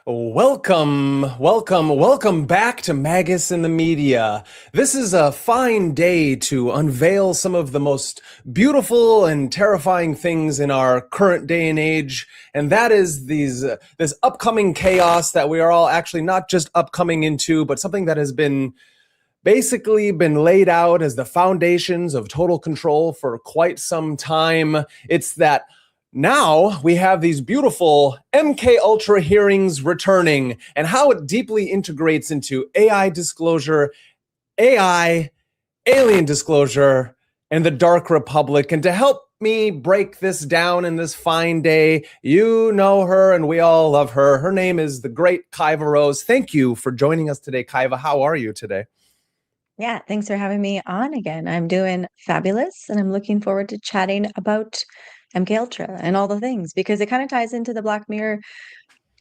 Welcome back to MagusintheMedia. This is a fine day to unveil some of the most beautiful and terrifying things in our current day and age, and that is this upcoming chaos that we are all actually not just upcoming into, but something that has basically been laid out as the foundations of total control for quite some time. It's that now we have these beautiful MKUltra hearings returning and how it deeply integrates into AI disclosure, AI, alien disclosure, and the Dark Republic. And to help me break this down in this fine day, you know her and we all love her. Her name is the great Kaiva Rose. Thank you for joining us today, Kaiva. How are you today? Yeah, thanks for having me on again. I'm doing fabulous and I'm looking forward to chatting about MKUltra and all the things because it kind of ties into the Black Mirror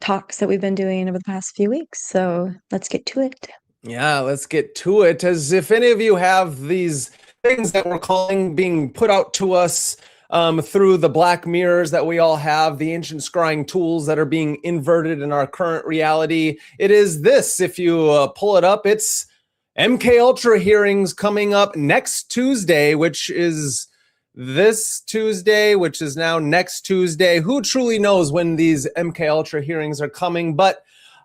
talks that we've been doing over the past few weeks. So let's get to it. Yeah, let's get to it. As if any of you have these things that we're calling being put out to us through the black mirrors that we all have, the ancient scrying tools that are being inverted in our current reality. It is this, if you pull it up, it's MKUltra hearings coming up next Tuesday, which is this Tuesday, which is now next Tuesday. Who truly knows when these MKUltra hearings are coming? But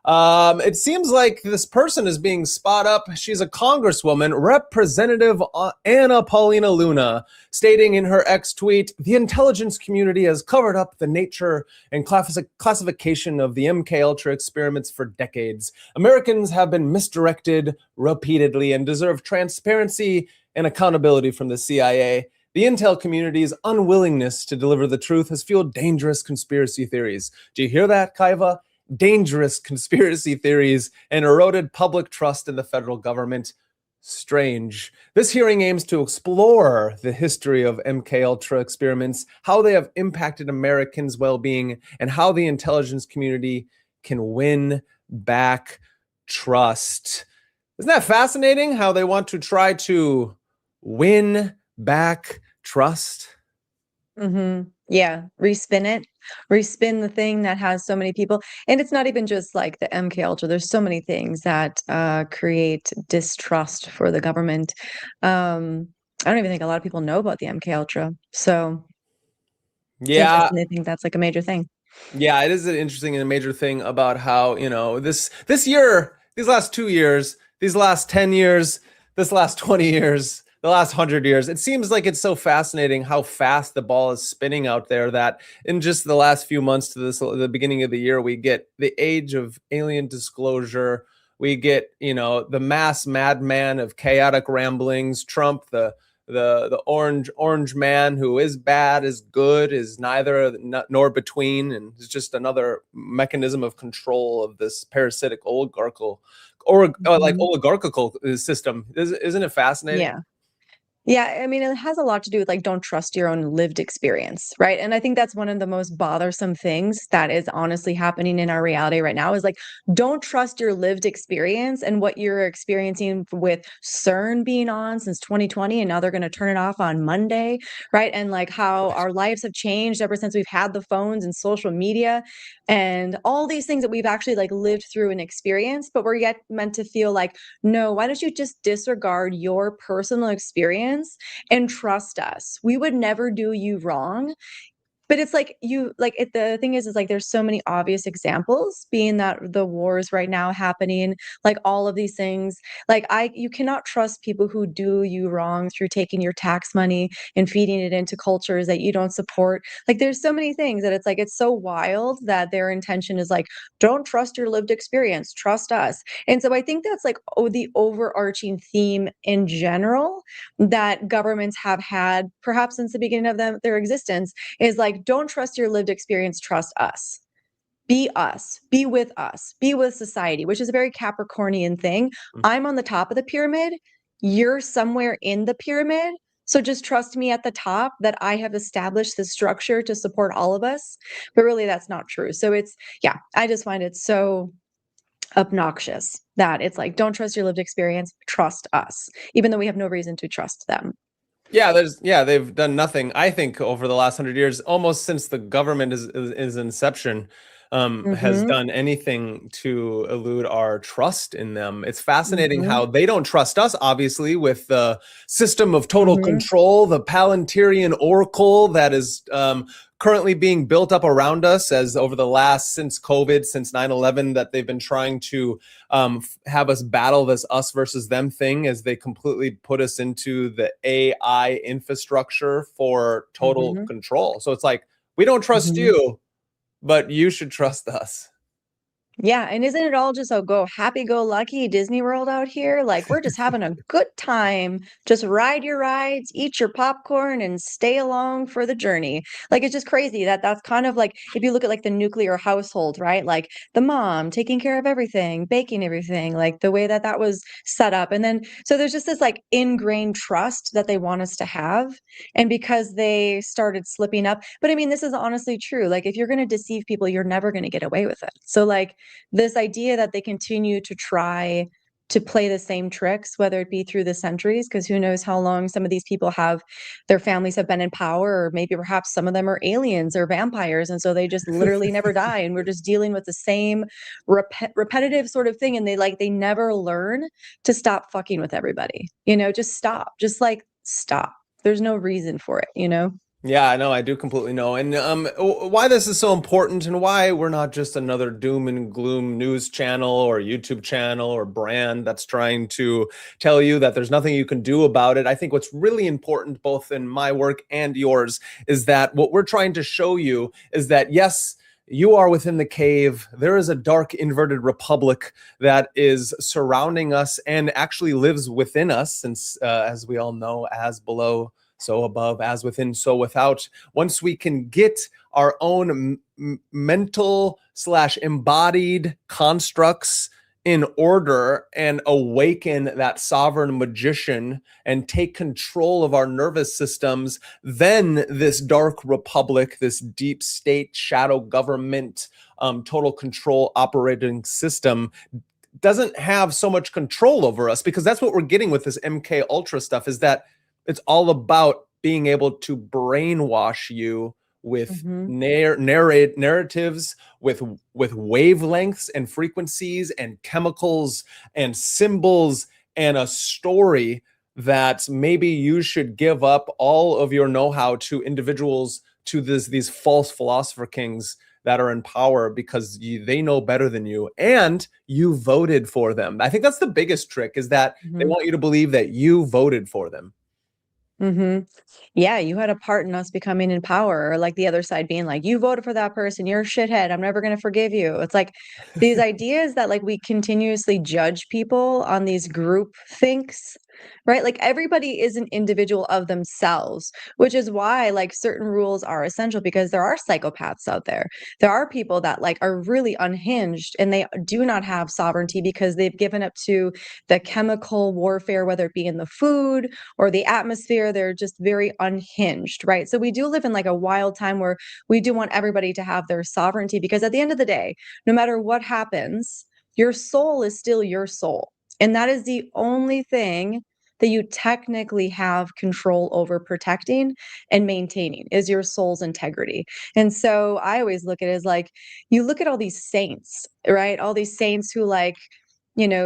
it seems like this person is being spot up. She's a congresswoman, Representative Anna Paulina Luna, stating in her X tweet, "The intelligence community has covered up the nature and classification of the MKUltra experiments for decades. Americans have been misdirected repeatedly and deserve transparency and accountability from the CIA. The intel community's unwillingness to deliver the truth has fueled dangerous conspiracy theories." Do you hear that, Kaiva? Dangerous conspiracy theories and eroded public trust in the federal government. Strange. This hearing aims to explore the history of MKUltra experiments, how they have impacted Americans' well-being, and how the intelligence community can win back trust. Isn't that fascinating how they want to try to win back trust? Yeah, respin the thing that has so many people. And it's not even just like the MKUltra. There's so many things that create distrust for the government. I don't even think a lot of people know about the MKUltra. So it's Yeah, interesting. I think that's like a major thing. Yeah, it is an interesting and a major thing about how, this year, these last 2 years, these last 10 years, this last 20 years, the last 100 years, it seems like it's so fascinating how fast the ball is spinning out there that in just the last few months to the beginning of the year, we get the age of alien disclosure. We get, the mass madman of chaotic ramblings, Trump, the orange man who is bad, is good, is neither nor between, and is just another mechanism of control of this parasitic oligarchical system. Isn't it fascinating? Yeah. Yeah, I mean, it has a lot to do with like don't trust your own lived experience, right? And I think that's one of the most bothersome things that is honestly happening in our reality right now is like don't trust your lived experience and what you're experiencing with CERN being on since 2020 and now they're going to turn it off on Monday, right? And like how our lives have changed ever since we've had the phones and social media and all these things that we've actually like lived through and experienced, but we're yet meant to feel like, no, why don't you just disregard your personal experience and trust us? We would never do you wrong. But it's like the thing is like there's so many obvious examples being that the wars right now happening, like all of these things. Like you cannot trust people who do you wrong through taking your tax money and feeding it into cultures that you don't support. Like there's so many things that it's like it's so wild that their intention is like, don't trust your lived experience, trust us. And so I think that's like the overarching theme in general that governments have had perhaps since the beginning of their existence is like, don't trust your lived experience, trust us. Be us, be with us, be with society, which is a very Capricornian thing. I'm on the top of the pyramid. You're somewhere in the pyramid. So just trust me at the top that I have established the structure to support all of us. But really, that's not true. So yeah, I just find it so obnoxious that it's like, don't trust your lived experience, trust us, even though we have no reason to trust them. Yeah, they've done nothing, I think, over the last 100 years, almost since the government is inception. has Mm-hmm. done anything to elude our trust in them. It's fascinating Mm-hmm. how they don't trust us, obviously, with the system of total Mm-hmm. control, the Palantirian oracle that is currently being built up around us as over the last, since COVID, since 9/11, that they've been trying to have us battle this us versus them thing as they completely put us into the AI infrastructure for total Mm-hmm. control. So it's like, we don't trust Mm-hmm. you, but you should trust us. Yeah, and isn't it all just a go happy-go-lucky Disney World out here? Like we're just having a good time. Just ride your rides, eat your popcorn, and stay along for the journey. Like it's just crazy that that's kind of like if you look at like the nuclear household, right? Like the mom taking care of everything, baking everything, like the way that that was set up. And then so there's just this like ingrained trust that they want us to have. And because they started slipping up, but I mean, this is honestly true. Like if you're going to deceive people, you're never going to get away with it. So like this idea that they continue to try to play the same tricks, whether it be through the centuries, because who knows how long some of these people have, their families have been in power, or maybe perhaps some of them are aliens or vampires. And so they just literally never die. And we're just dealing with the same repetitive sort of thing. And they never learn to stop fucking with everybody, just stop, just like stop. There's no reason for it. Yeah, I know, I do completely know. And why this is so important and why we're not just another doom and gloom news channel or YouTube channel or brand that's trying to tell you that there's nothing you can do about it. I think what's really important, both in my work and yours, is that what we're trying to show you is that, yes, you are within the cave. There is a dark inverted republic that is surrounding us and actually lives within us, since, as we all know, as below, so above, as within, so without. Once we can get our own mental / embodied constructs in order and awaken that sovereign magician and take control of our nervous systems, then this dark republic, this deep state shadow government, total control operating system doesn't have so much control over us, because that's what we're getting with this MKUltra stuff, is that it's all about being able to brainwash you with Mm-hmm. narratives, with wavelengths and frequencies and chemicals and symbols and a story that maybe you should give up all of your know-how to individuals, to these false philosopher kings that are in power, because they know better than you and you voted for them. I think that's the biggest trick, is that they Mm-hmm. want you to believe that you voted for them. Mm-hmm. Yeah, you had a part in us becoming in power, or like the other side being like, you voted for that person, you're a shithead, I'm never going to forgive you. It's like these ideas that like we continuously judge people on these group thinks, right? Like everybody is an individual of themselves, which is why like certain rules are essential, because there are psychopaths out there. There are people that like are really unhinged and they do not have sovereignty because they've given up to the chemical warfare, whether it be in the food or the atmosphere. They're just very unhinged, right? So we do live in like a wild time where we do want everybody to have their sovereignty, because at the end of the day, no matter what happens, your soul is still your soul. And that is the only thing that you technically have control over protecting and maintaining, is your soul's integrity. And so I always look at it as like, you look at all these saints, right? All these saints who like,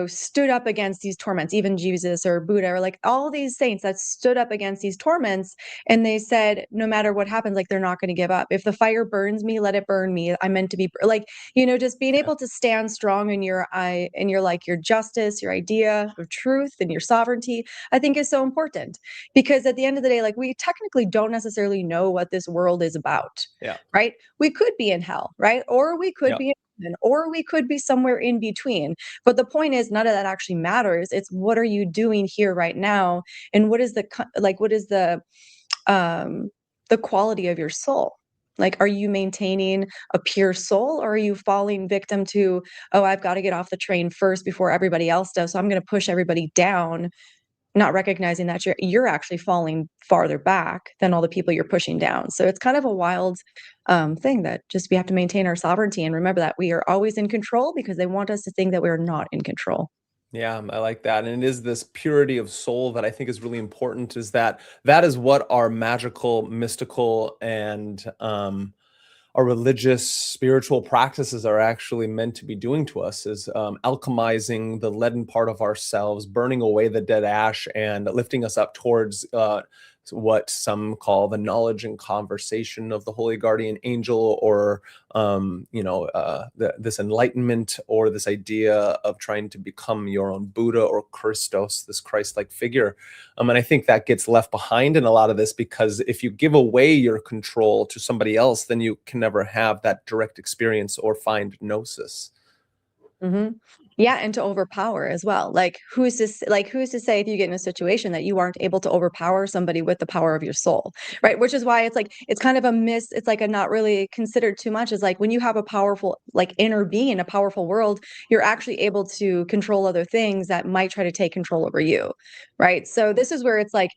stood up against these torments, even Jesus or Buddha, or like all these saints that stood up against these torments. And they said, no matter what happens, like they're not going to give up. If the fire burns me, let it burn me. I'm meant to be like, just being able to stand strong in your justice, your idea of truth and your sovereignty, I think is so important. Because at the end of the day, like we technically don't necessarily know what this world is about, Yeah. right? We could be in hell, right? Or we could Yeah. be in heaven, or we could be somewhere in between. But the point is, none of that actually matters. It's what are you doing here right now, and what is the quality of your soul? Like, are you maintaining a pure soul, or are you falling victim to, oh, I've got to get off the train first before everybody else does, so I'm going to push everybody down, not recognizing that you're actually falling farther back than all the people you're pushing down. So it's kind of a wild thing that just we have to maintain our sovereignty and remember that we are always in control, because they want us to think that we're not in control. Yeah, I like that. And it is this purity of soul that I think is really important, is that is what our magical, mystical, and our religious spiritual practices are actually meant to be doing to us, is alchemizing the leaden part of ourselves, burning away the dead ash, and lifting us up towards what some call the knowledge and conversation of the holy guardian angel, or this enlightenment, or this idea of trying to become your own Buddha or Christos, this Christ-like figure. And I think that gets left behind in a lot of this, because if you give away your control to somebody else, then you can never have that direct experience or find gnosis. Mm-hmm. Yeah, and to overpower as well. Like who's to say if you get in a situation that you aren't able to overpower somebody with the power of your soul, right? Which is why it's like it's kind of a miss. It's like a not really considered too much. Is like when you have a powerful like inner being in a powerful world, you're actually able to control other things that might try to take control over you, right? So this is where it's like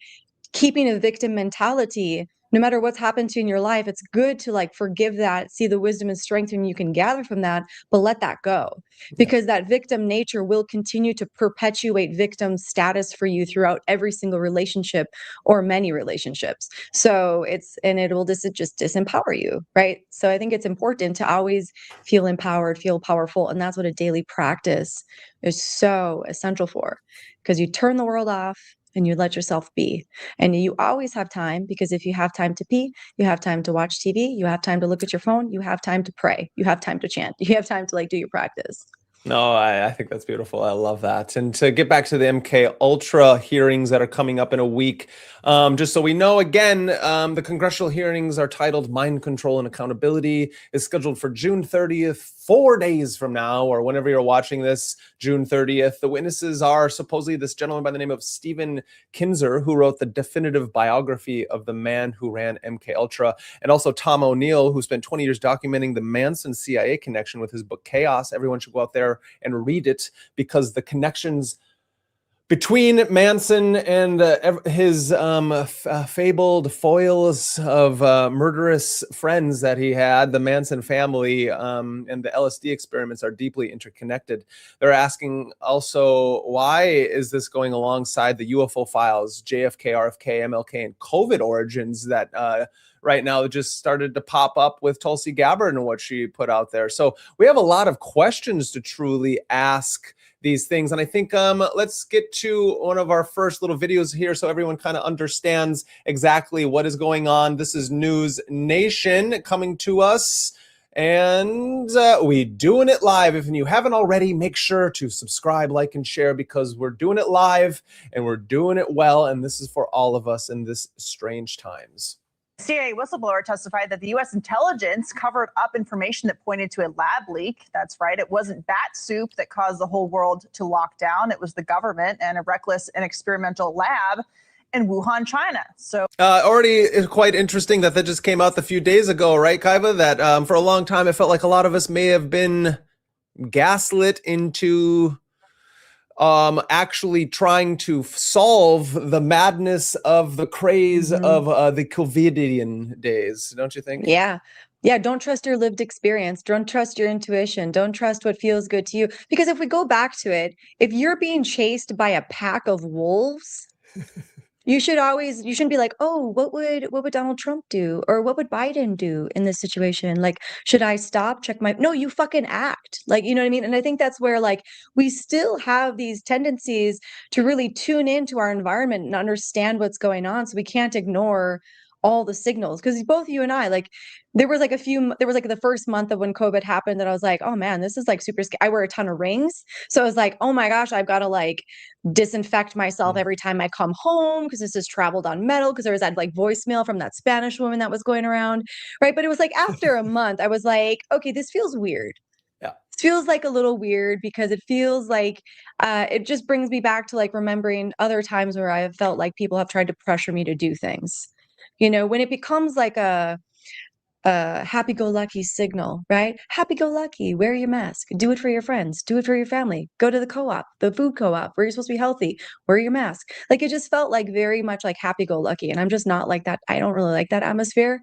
keeping a victim mentality. No matter what's happened to you in your life, it's good to like forgive that, see the wisdom and strength and you can gather from that, but let that go, because that victim nature will continue to perpetuate victim status for you throughout every single relationship or many relationships. So it will just disempower you, right? So I think it's important to always feel empowered, feel powerful, and that's what a daily practice is so essential for, because you turn the world off and you let yourself be. And you always have time, because if you have time to pee, you have time to watch TV, you have time to look at your phone, you have time to pray, you have time to chant, you have time to like do your practice. No, I think that's beautiful. I love that. And to get back to the MKUltra hearings that are coming up in a week, just so we know, again, the congressional hearings are titled Mind Control and Accountability. Is scheduled for June 30th, 4 days from now, or whenever you're watching this, June 30th. The witnesses are supposedly this gentleman by the name of Stephen Kinzer, who wrote the definitive biography of the man who ran MKUltra, and also Tom O'Neill, who spent 20 years documenting the Manson CIA connection with his book Chaos. Everyone should go out there and read it, because the connections between Manson and his fabled foils of murderous friends that he had, the Manson family, and the LSD experiments are deeply interconnected. They're asking also, why is this going alongside the UFO files, JFK, RFK, MLK, and COVID origins that right now just started to pop up with Tulsi Gabbard and what she put out there? So we have a lot of questions to truly ask these things. And I think let's get to one of our first little videos here so everyone kind of understands exactly what is going on. This is News Nation coming to us, and we doing it live. If you haven't already, make sure to subscribe, like, and share, because we're doing it live and we're doing it well. And this is for all of us in this strange times. CIA whistleblower testified that the U.S. intelligence covered up information that pointed to a lab leak. That's right. It wasn't bat soup that caused the whole world to lock down. It was the government and a reckless and experimental lab in Wuhan, China. So already is quite interesting that just came out a few days ago, right, Kaiva? That for a long time, it felt like a lot of us may have been gaslit into actually trying to solve the madness of the craze of the COVIDian days, don't you think? Yeah. Don't trust your lived experience. Don't trust your intuition. Don't trust what feels good to you. Because if we go back to it, if you're being chased by a pack of wolves, you shouldn't be like, oh, what would Donald Trump do? Or what would Biden do in this situation? Like, should I stop, no, you fucking act. Like, you know what I mean? And I think that's where like we still have these tendencies to really tune into our environment and understand what's going on. So we can't ignore all the signals, because both you and I, like, there was like the first month of when COVID happened that I was like, oh man, this is like super scary. I wear a ton of rings. So I was like, oh my gosh, I've got to like disinfect myself every time I come home, because this has traveled on metal, because there was that like voicemail from that Spanish woman that was going around. Right. But it was like after a month, I was like, okay, this feels weird. Yeah. It feels like a little weird, because it feels like it just brings me back to like remembering other times where I have felt like people have tried to pressure me to do things. You know, when it becomes like a happy-go-lucky signal, right? Happy-go-lucky, wear your mask, do it for your friends, do it for your family, go to the co-op, the food co-op where you're supposed to be healthy, wear your mask. Like, it just felt like very much like happy-go-lucky. And I'm just not like that. I don't really like that atmosphere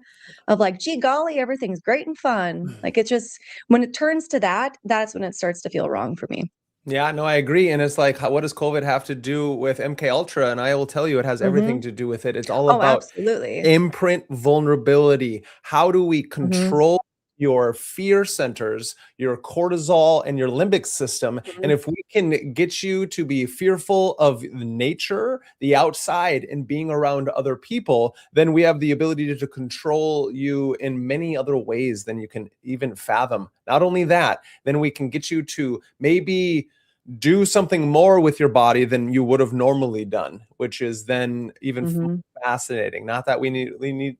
of like, gee golly, everything's great and fun. Like, it just, when it turns to that, that's when it starts to feel wrong for me. Yeah, no, I agree. And it's like, what does COVID have to do with MKUltra? And I will tell you, it has everything to do with it. It's all about Absolutely. imprint vulnerability. How do we control your fear centers, your cortisol, and your limbic system. And if we can get you to be fearful of nature, the outside, and being around other people, then we have the ability to control you in many other ways than you can even fathom. Not only that, then we can get you to maybe do something more with your body than you would have normally done, which is then even fascinating. Not that we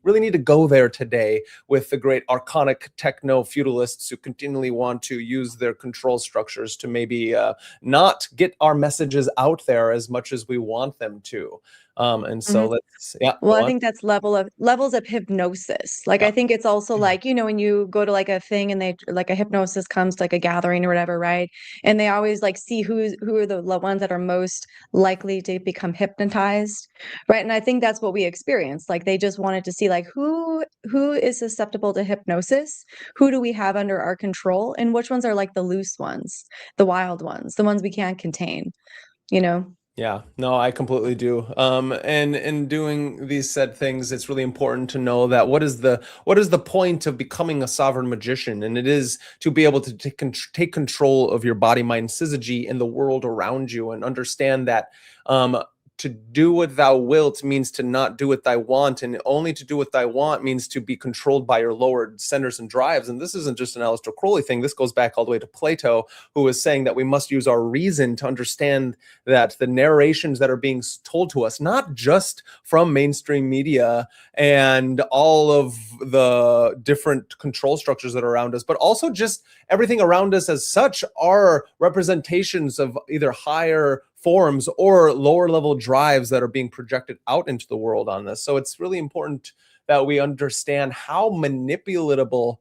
really need to go there today with the great archonic techno feudalists who continually want to use their control structures to maybe not get our messages out there as much as we want them to. And so let's, well, I think that's levels of hypnosis. Like, I think it's also like, you know, when you go to like a thing and they like a hypnosis comes to like a gathering or whatever, right? And they always like see who are the ones that are most likely to become hypnotized, right? And I think that's what we experienced. Like, they just wanted to see like who is susceptible to hypnosis, who do we have under our control, and which ones are like the loose ones, the wild ones, the ones we can't contain, you know? Yeah, no, I completely do. And in doing these said things, it's really important to know that what is the point of becoming a sovereign magician? And it is to be able to take control of your body, mind, syzygy in the world around you, and understand that to do what thou wilt means to not do what thou want, and only to do what thou want means to be controlled by your lower centers and drives. And this isn't just an Aleister Crowley thing. This goes back all the way to Plato, who was saying that we must use our reason to understand that the narrations that are being told to us, not just from mainstream media and all of the different control structures that are around us, but also just everything around us as such, are representations of either higher forms or lower level drives that are being projected out into the world on this. So it's really important that we understand how manipulatable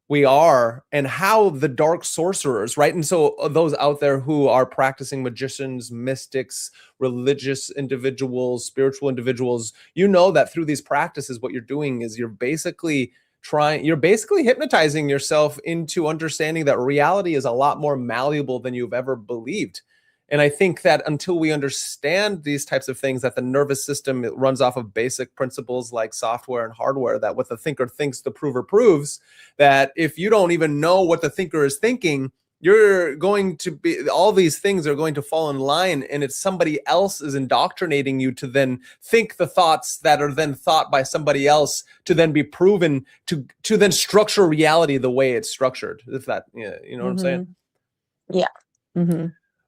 we are and how the dark sorcerers, right? And so those out there who are practicing magicians, mystics, religious individuals, spiritual individuals, you know that through these practices, what you're doing is you're basically hypnotizing yourself into understanding that reality is a lot more malleable than you've ever believed. And I think that until we understand these types of things, that the nervous system, it runs off of basic principles like software and hardware, that what the thinker thinks, the prover proves, that if you don't even know what the thinker is thinking, you're going to be, all these things are going to fall in line, and it's somebody else is indoctrinating you to then think the thoughts that are then thought by somebody else to then be proven to then structure reality the way it's structured. If that, yeah, you know what I'm saying? Yeah.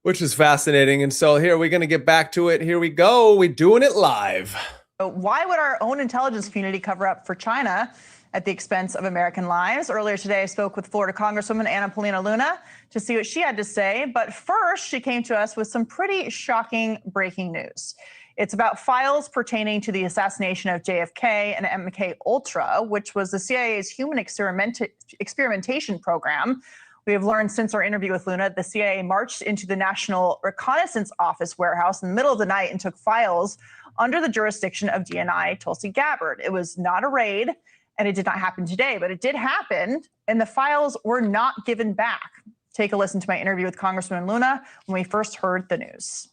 Which is fascinating. And so here we're going to get back to it. Here we go. We're doing it live. Why would our own intelligence community cover up for China at the expense of American lives? Earlier today, I spoke with Florida Congresswoman Ana Paulina Luna to see what she had to say. But first, she came to us with some pretty shocking breaking news. It's about files pertaining to the assassination of JFK and MKUltra, which was the CIA's human experimentation program. We have learned since our interview with Luna, the CIA marched into the National Reconnaissance Office warehouse in the middle of the night and took files under the jurisdiction of DNI Tulsi Gabbard. It was not a raid, and it did not happen today, but it did happen, and the files were not given back. Take a listen to my interview with Congresswoman Luna when we first heard the news.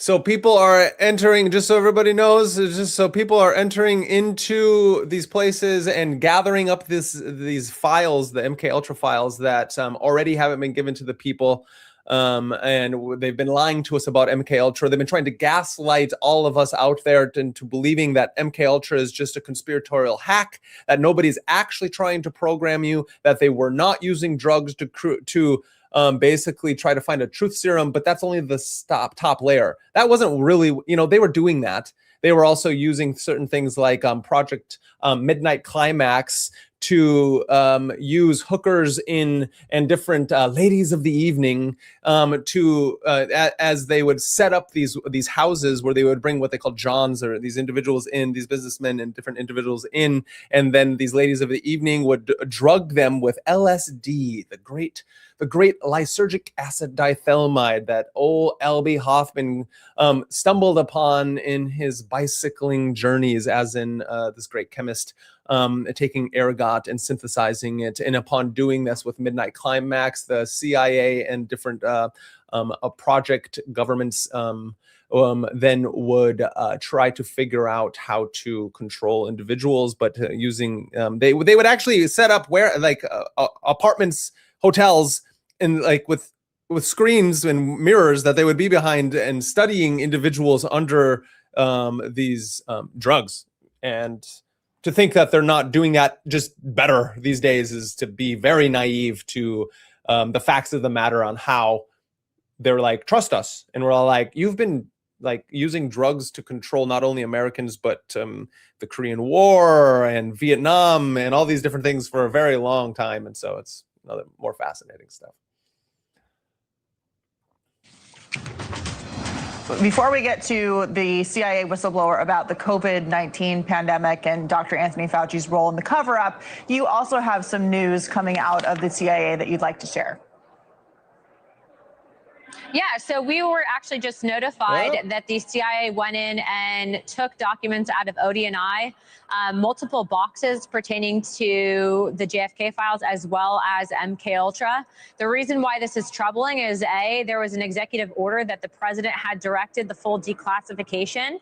So people are entering, just so everybody knows, just so people are entering into these places and gathering up these files, the MKUltra files that already haven't been given to the people. And they've been lying to us about MKUltra. They've been trying to gaslight all of us out there into believing that MKUltra is just a conspiratorial hack, that nobody's actually trying to program you, that they were not using drugs to basically try to find a truth serum, but that's only the top layer. That wasn't really, they were doing that. They were also using certain things like Project Midnight Climax to use hookers and different ladies of the evening as they would set up these houses where they would bring what they call Johns, or these individuals in, these businessmen and different individuals in, and then these ladies of the evening would drug them with LSD, the great the great lysergic acid diethylamide that old L.B. Hoffman stumbled upon in his bicycling journeys, as in this great chemist taking ergot and synthesizing it. And upon doing this with Midnight Climax, the CIA and different project governments then would try to figure out how to control individuals, but using they would actually set up where like apartments, hotels, and like with screens and mirrors that they would be behind and studying individuals under these drugs. And to think that they're not doing that just better these days is to be very naive to the facts of the matter on how they're like, trust us. And we're all like, you've been like using drugs to control not only Americans, but the Korean War and Vietnam and all these different things for a very long time. And so it's another more fascinating stuff. Before we get to the CIA whistleblower about the COVID-19 pandemic and Dr. Anthony Fauci's role in the cover-up, you also have some news coming out of the CIA that you'd like to share. Yeah, so we were actually just notified that the CIA went in and took documents out of ODNI, multiple boxes pertaining to the JFK files as well as MKUltra. The reason why this is troubling is there was an executive order that the president had directed the full declassification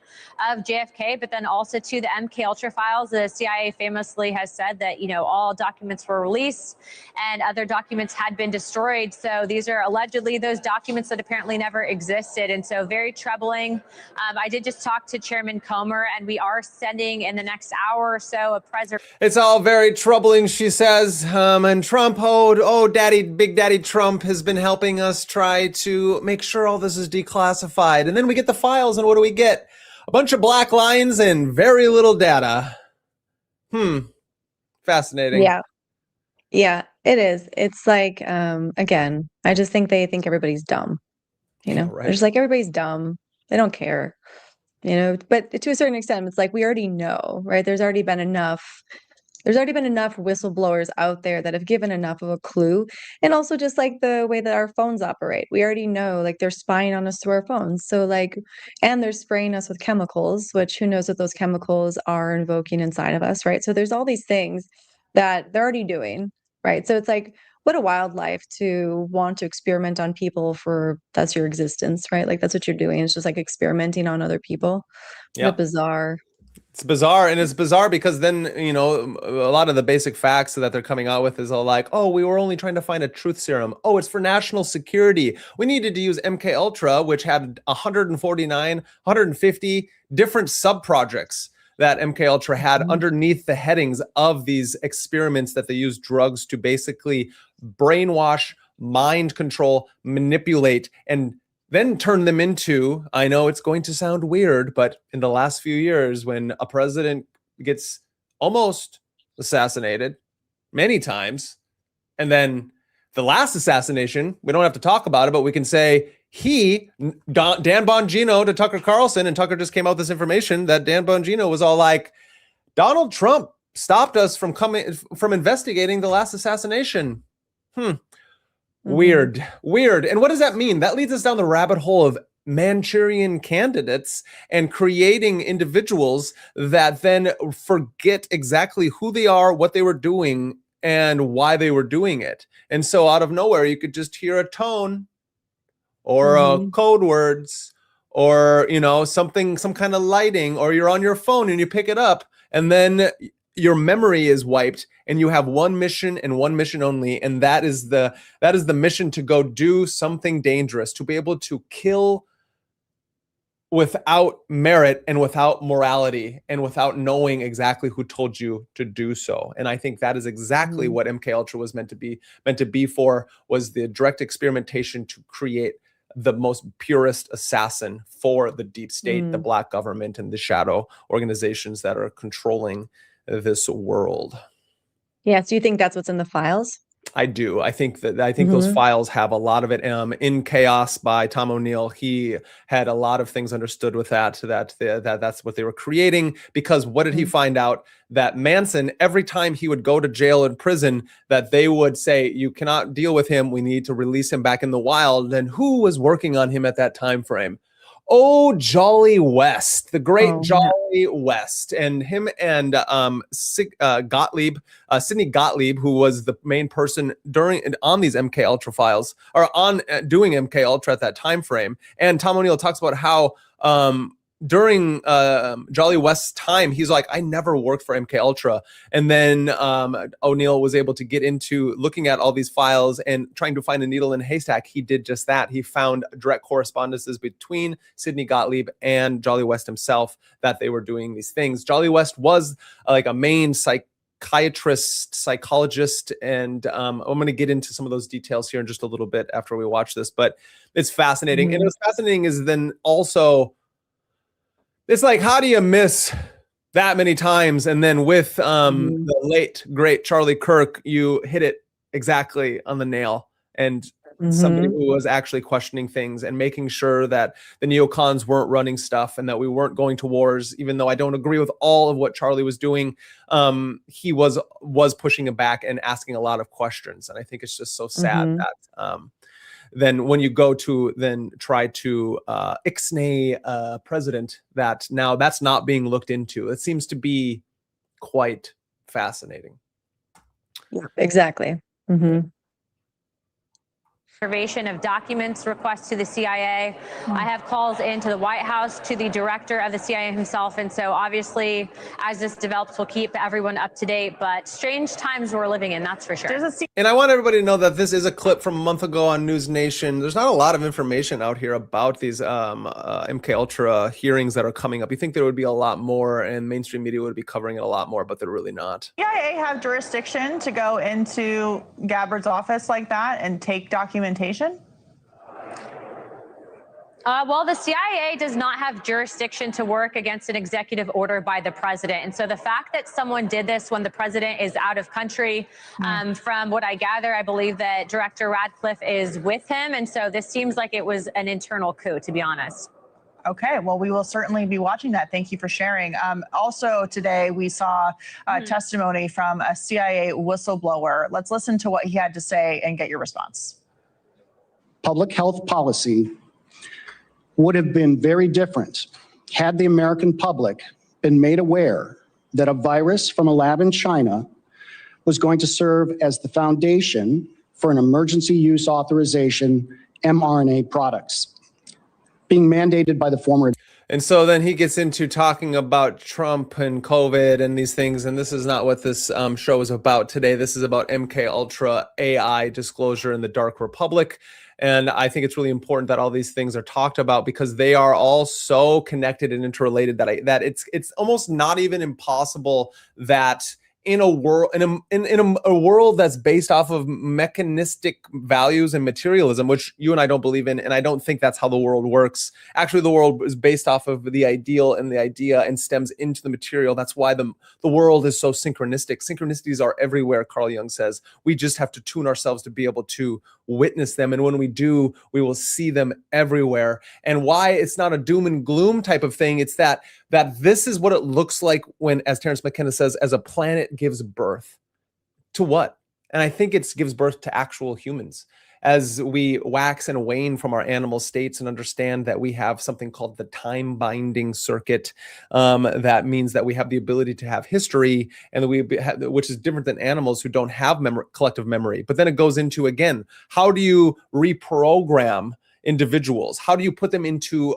of JFK, but then also to the MKUltra files. The CIA famously has said that, you know, all documents were released and other documents had been destroyed. So these are allegedly those documents that apparently never existed. And so very troubling. I did just talk to Chairman Comer, and we are sending in the next hour or so a preservation. It's all very troubling, she says. And Trump, Big Daddy Trump has been helping us try to make sure all this is declassified. And then we get the files, and what do we get? A bunch of black lines and very little data. Fascinating. Yeah, it is. It's like, again, I just think they think everybody's dumb. You know, right. They're just like, everybody's dumb. They don't care, you know, but to a certain extent, it's like, we already know, right? There's already been enough whistleblowers out there that have given enough of a clue. And also just like the way that our phones operate, we already know, like, they're spying on us through our phones. So like, and they're spraying us with chemicals, which who knows what those chemicals are invoking inside of us, right? So there's all these things that they're already doing, right? So it's like, what a wild life to want to experiment on people that's your existence, right? Like, that's what you're doing. It's just like experimenting on other people. Yeah. What bizarre. It's bizarre. And it's bizarre because then, you know, a lot of the basic facts that they're coming out with is all like, oh, we were only trying to find a truth serum. Oh, it's for national security. We needed to use MKUltra, which had 150 different sub-projects that MKUltra had underneath the headings of these experiments that they use drugs to basically brainwash, mind control, manipulate, and then turn them into, I know it's going to sound weird, but in the last few years, when a president gets almost assassinated many times, and then the last assassination, we don't have to talk about it, but we can say Dan Bongino to Tucker Carlson, and Tucker just came out with this information that Dan Bongino was all like, Donald Trump stopped us from investigating the last assassination. Weird. And what does that mean? That leads us down the rabbit hole of Manchurian candidates and creating individuals that then forget exactly who they are, what they were doing, and why they were doing it. And so out of nowhere, you could just hear a tone or code words or, you know, some kind of lighting, or you're on your phone and you pick it up, and then your memory is wiped and you have one mission and one mission only. And that is the mission to go do something dangerous, to be able to kill without merit and without morality and without knowing exactly who told you to do so. And I think that is exactly what MKUltra was meant to be for, was the direct experimentation to create the most purest assassin for the deep state, the black government, and the shadow organizations that are controlling this world. Yeah. So you think that's what's in the files? I do. I think those files have a lot of it. In Chaos by Tom O'Neill, he had a lot of things understood with that's what they were creating. Because what did he find out? That Manson, every time he would go to jail and prison, that they would say, you cannot deal with him. We need to release him back in the wild. And who was working on him at that time frame? Oh, Jolly West, the great Jolly West, and him and Sidney Gottlieb, who was the main person on these MKUltra files, or on doing MKUltra at that time frame. And Tom O'Neill talks about how during Jolly West's time, he's like, I never worked for MKUltra. And then O'Neill was able to get into looking at all these files and trying to find a needle in a haystack. He did just that. He found direct correspondences between Sidney Gottlieb and Jolly West himself, that they were doing these things. Jolly West was like a main psychiatrist, psychologist, and I'm going to get into some of those details here in just a little bit after we watch this, but it's fascinating. And what's fascinating is then also, it's like, how do you miss that many times? And then with the late, great Charlie Kirk, you hit it exactly on the nail. And somebody who was actually questioning things and making sure that the neocons weren't running stuff and that we weren't going to wars, even though I don't agree with all of what Charlie was doing. He was pushing it back and asking a lot of questions. And I think it's just so sad that then when you go to then try to ixnay a president, that now that's not being looked into. It seems to be quite fascinating. Yeah, exactly. Preservation of documents requests to the CIA. I have calls into the White House, to the director of the CIA himself. And so obviously, as this develops, we'll keep everyone up to date. But strange times we're living in, that's for sure. And I want everybody to know that this is a clip from a month ago on News Nation. There's not a lot of information out here about these MKUltra hearings that are coming up. You think there would be a lot more, and mainstream media would be covering it a lot more, but they're really not. CIA have jurisdiction to go into Gabbard's office like that and take documentation? Well, the CIA does not have jurisdiction to work against an executive order by the president. And so the fact that someone did this when the president is out of country, from what I gather, I believe that Director Radcliffe is with him. And so this seems like it was an internal coup, to be honest. Okay, well, we will certainly be watching that. Thank you for sharing. Also today, we saw testimony from a CIA whistleblower. Let's listen to what he had to say and get your response. Public health policy would have been very different had the American public been made aware that a virus from a lab in China was going to serve as the foundation for an emergency use authorization mRNA products being mandated by the former. And so then he gets into talking about Trump and COVID and these things. And this is not what this show is about today. This is about MKUltra, AI disclosure in the Dark Republic. And I think it's really important that all these things are talked about, because they are all so connected and interrelated that it's almost not even impossible that in a world in a world that's based off of mechanistic values and materialism, which you and I don't believe in, and I don't think that's how the world works. Actually, the world is based off of the ideal and the idea and stems into the material. That's why the world is so synchronistic. Synchronicities are everywhere, Carl Jung says. We just have to tune ourselves to be able to witness them, and when we do, we will see them everywhere. And why it's not a doom and gloom type of thing, it's that this is what it looks like when, as Terence McKenna says, as a planet gives birth to what? And I think it gives birth to actual humans. As we wax and wane from our animal states and understand that we have something called the time binding circuit, that means that we have the ability to have history, and which is different than animals who don't have collective memory. But then it goes into, again, how do you reprogram individuals? How do you put them into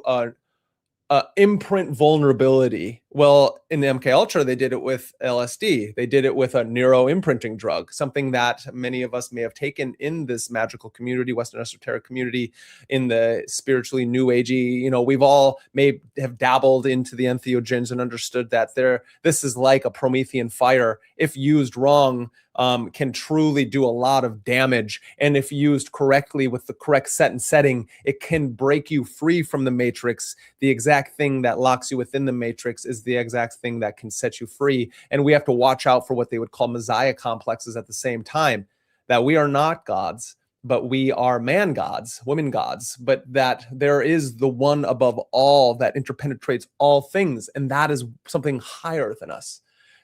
imprint vulnerability? Well, in the MKUltra, they did it with LSD. They did it with a neuro-imprinting drug, something that many of us may have taken in this magical community, Western esoteric community, in the spiritually new agey. We've all may have dabbled into the entheogens and understood that this is like a Promethean fire. If used wrong, can truly do a lot of damage. And if used correctly with the correct set and setting, it can break you free from the matrix. The exact thing that locks you within the matrix is the exact thing that can set you free. And we have to watch out for what they would call messiah complexes at the same time. that we are not gods, but we are man gods, women gods, but that there is the one above all that interpenetrates all things, and that is something higher than us.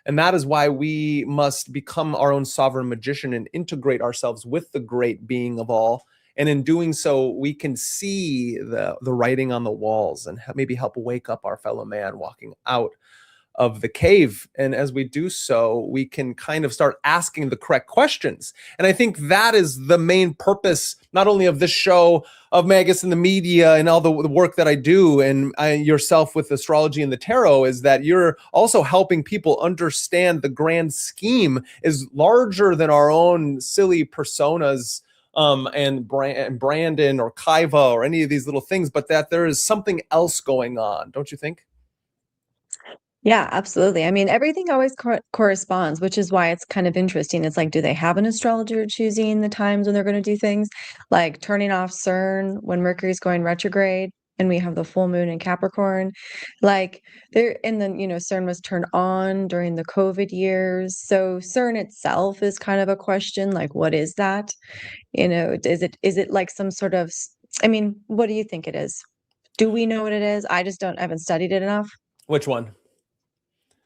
And that is why we must become our own sovereign magician and integrate ourselves with the great being of all. And in doing so, we can see the writing on the walls and maybe help wake up our fellow man walking out of the cave. And as we do so, we can kind of start asking the correct questions. And I think that is the main purpose, not only of this show, of MagusintheMedia and all the work that I do, and yourself with astrology and the tarot, is that you're also helping people understand the grand scheme is larger than our own silly personas and Brandon or Kaiva or any of these little things, but that there is something else going on, don't you think? Yeah, absolutely. I mean, everything always corresponds, which is why it's kind of interesting. It's like, do they have an astrologer choosing the times when they're going to do things? Like turning off CERN when Mercury's going retrograde and we have the full moon in Capricorn. Like there, and then, CERN was turned on during the COVID years. So CERN itself is kind of a question, like, what is that? Is it like some sort of, I mean, what do you think it is? Do we know what it is? I haven't studied it enough. Which one?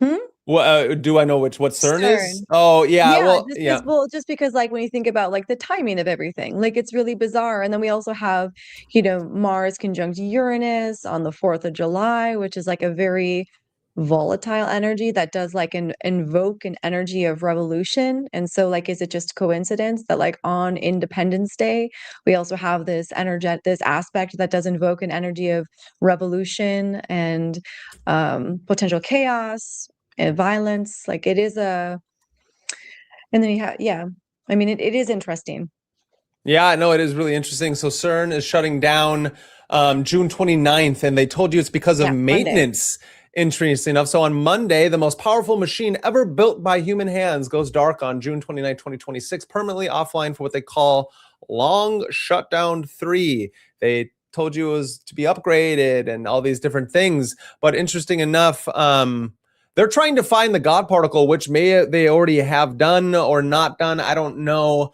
Hmm? Well, do I know what CERN is? CERN. Oh, yeah. Yeah, Well, just yeah. just because like when you think about like the timing of everything, like it's really bizarre. And then we also have, Mars conjunct Uranus on the 4th of July, which is like a very volatile energy that does like invoke an energy of revolution. And so like, is it just coincidence that like on Independence Day, we also have this aspect that does invoke an energy of revolution and potential chaos and violence? Like it is and then you have, yeah, I mean, it is interesting. Yeah, no, it is really interesting. So CERN is shutting down June 29th, and they told you it's because of Yeah, Monday. maintenance. Interesting enough. So on Monday, the most powerful machine ever built by human hands goes dark on June 29, 2026, permanently offline for what they call long shutdown 3. They told you it was to be upgraded and all these different things. But interesting enough, they're trying to find the God particle, which they already have done or not done. I don't know.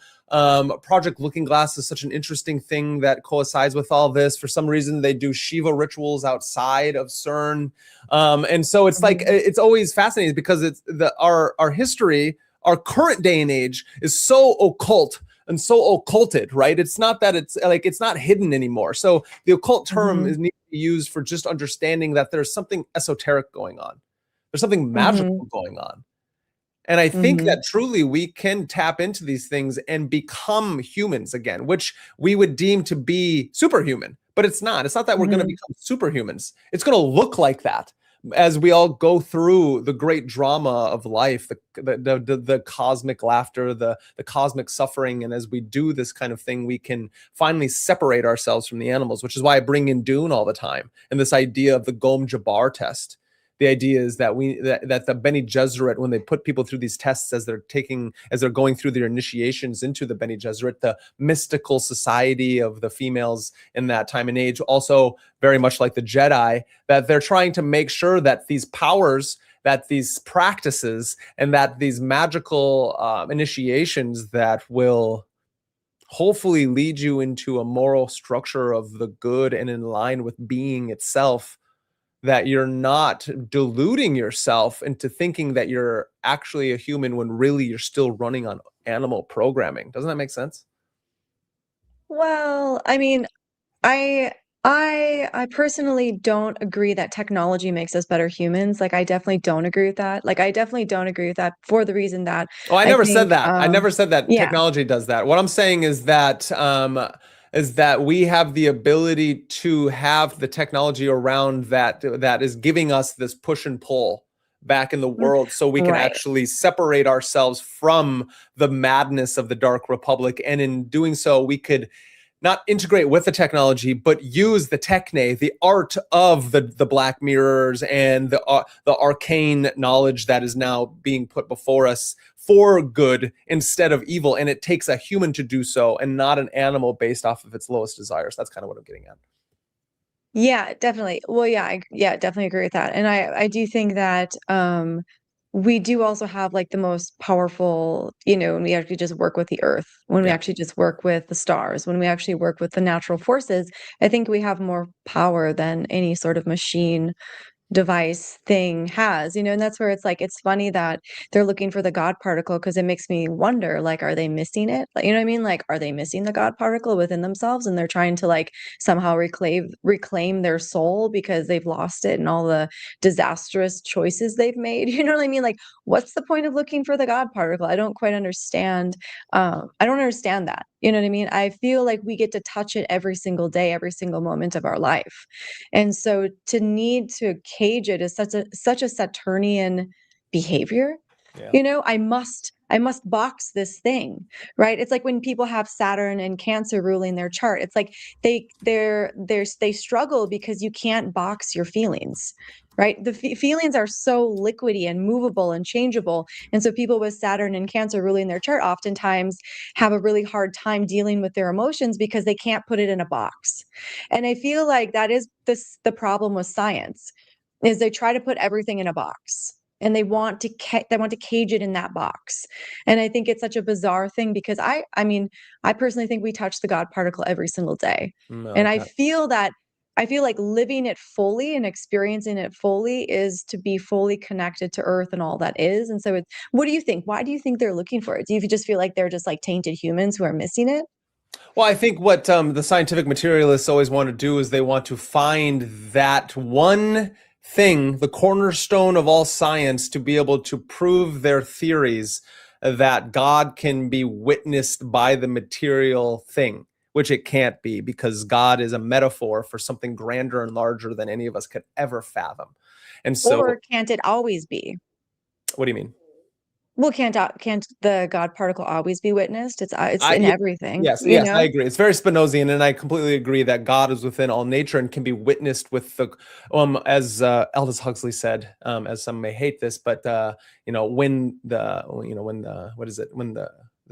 Project Looking Glass is such an interesting thing that coincides with all this. For some reason, they do Shiva rituals outside of CERN. And so it's like, it's always fascinating because it's our history, our current day and age is so occult and so occulted, right? It's not that it's like, it's not hidden anymore. So the occult term is needs to be used for just understanding that there's something esoteric going on. There's something magical going on. And I think that truly we can tap into these things and become humans again, which we would deem to be superhuman, but it's not. It's not that we're going to become superhumans. It's going to look like that as we all go through the great drama of life, the cosmic laughter, the cosmic suffering. And as we do this kind of thing, we can finally separate ourselves from the animals, which is why I bring in Dune all the time. And this idea of the Gom Jabbar test. The idea is that that the Bene Gesserit, when they put people through these tests as they're going through their initiations into the Bene Gesserit, the mystical society of the females in that time and age, also very much like the Jedi, that they're trying to make sure that these powers, that these practices, and that these magical initiations that will hopefully lead you into a moral structure of the good and in line with being itself, that you're not deluding yourself into thinking that you're actually a human when really you're still running on animal programming. Doesn't that make sense? Well, I mean, I personally don't agree that technology makes us better humans. Like, I definitely don't agree with that. Like, I definitely don't agree with that for the reason that Oh, I never said that. I never said that yeah. technology does that. What I'm saying is that we have the ability to have the technology around that is giving us this push and pull back in the world, so we can actually separate ourselves from the madness of the Dark Republic. And in doing so, we could not integrate with the technology, but use the techne, the art of the black mirrors and the arcane knowledge that is now being put before us for good instead of evil. And it takes a human to do so and not an animal based off of its lowest desires. That's kind of what I'm getting at. Yeah, definitely. Well, yeah, definitely agree with that. And I do think that we do also have like the most powerful, when we actually just work with the earth, when we actually just work with the stars, when we actually work with the natural forces, I think we have more power than any sort of machine device thing has, and that's where it's like, it's funny that they're looking for the God particle, because it makes me wonder, like, are they missing it? Like, you know what I mean? Like, are they missing the God particle within themselves, and they're trying to like somehow reclaim their soul because they've lost it and all the disastrous choices they've made? You know what I mean? Like, what's the point of looking for the God particle? I don't quite understand. I don't understand that. You know what I mean? I feel like we get to touch it every single day, every single moment of our life. And so to need to cage it is such a Saturnian behavior. Yeah. I must box this thing, right? It's like when people have Saturn and Cancer ruling their chart. It's like they struggle because you can't box your feelings, right? The feelings are so liquidy and movable and changeable. And so people with Saturn and Cancer ruling their chart oftentimes have a really hard time dealing with their emotions because they can't put it in a box. And I feel like that is the problem with science, is they try to put everything in a box, and they want to cage it in that box. And I think it's such a bizarre thing, because I mean, I personally think we touch the God particle every single day. And I feel like living it fully and experiencing it fully is to be fully connected to earth and all that is. And so what do you think? Why do you think they're looking for it? Do you just feel like they're just like tainted humans who are missing it? Well, I think what the scientific materialists always want to do is they want to find that one thing, the cornerstone of all science, to be able to prove their theories that God can be witnessed by the material thing, which it can't be, because God is a metaphor for something grander and larger than any of us could ever fathom. And so, Or can't it always be? what do you mean? Well, can't the God particle always be witnessed? It's in everything. Yes, I agree. It's very Spinozian, and I completely agree that God is within all nature and can be witnessed with the, as Aldous Huxley said, as some may hate this, but when the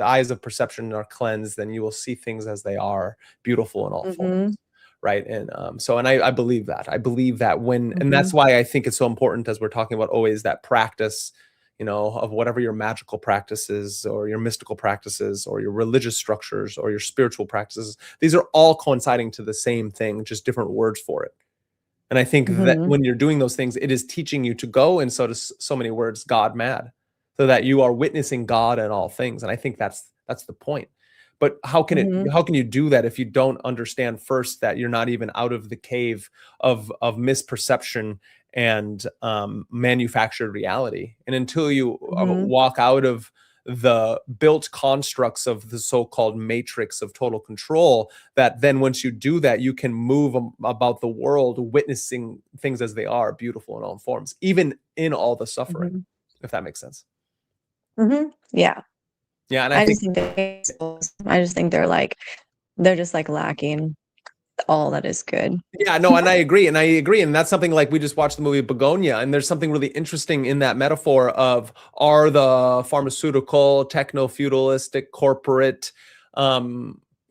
eyes of perception are cleansed, then you will see things as they are, beautiful in all forms. Right. And and I believe that. I believe that and that's why I think it's so important, as we're talking about always, that practice, of whatever your magical practices or your mystical practices or your religious structures or your spiritual practices, these are all coinciding to the same thing, just different words for it. And I think that when you're doing those things, it is teaching you to go, and so many words, God mad, so that you are witnessing God in all things. And I think that's the point. But how can you do that if you don't understand first that you're not even out of the cave of misperception and manufactured reality? And until you walk out of the built constructs of the so-called matrix of total control, that then once you do that, you can move about the world witnessing things as they are, beautiful in all forms, even in all the suffering, if that makes sense. Yeah. Yeah, and I just think they're just like lacking all that is good. Yeah, no, and I agree. And that's something like, we just watched the movie Begonia, and there's something really interesting in that metaphor of, are the pharmaceutical, techno-feudalistic, corporate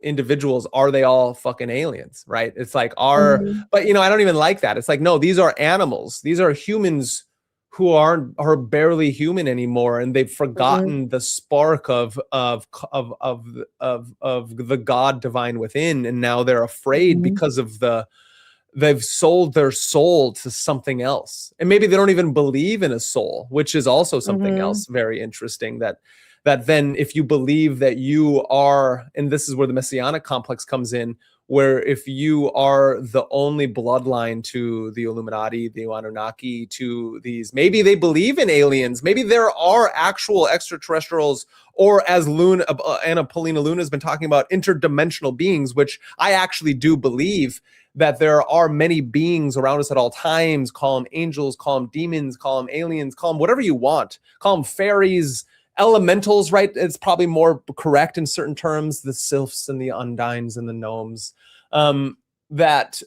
individuals, are they all fucking aliens, right? It's like, but I don't even like that. It's like, no, these are animals. These are humans who are barely human anymore, and they've forgotten the spark of the God divine within, and now they're afraid because of they've sold their soul to something else, and maybe they don't even believe in a soul, which is also something else very interesting. That then, if you believe that you are, and this is where the messianic complex comes in, where if you are the only bloodline to the Illuminati, the Anunnaki, to these, maybe they believe in aliens, maybe there are actual extraterrestrials, or as Anna Paulina Luna has been talking about, interdimensional beings, which I actually do believe that there are many beings around us at all times. Call them angels, call them demons, call them aliens, call them whatever you want, call them fairies, elementals, right? It's probably more correct in certain terms, the sylphs and the undines and the gnomes, that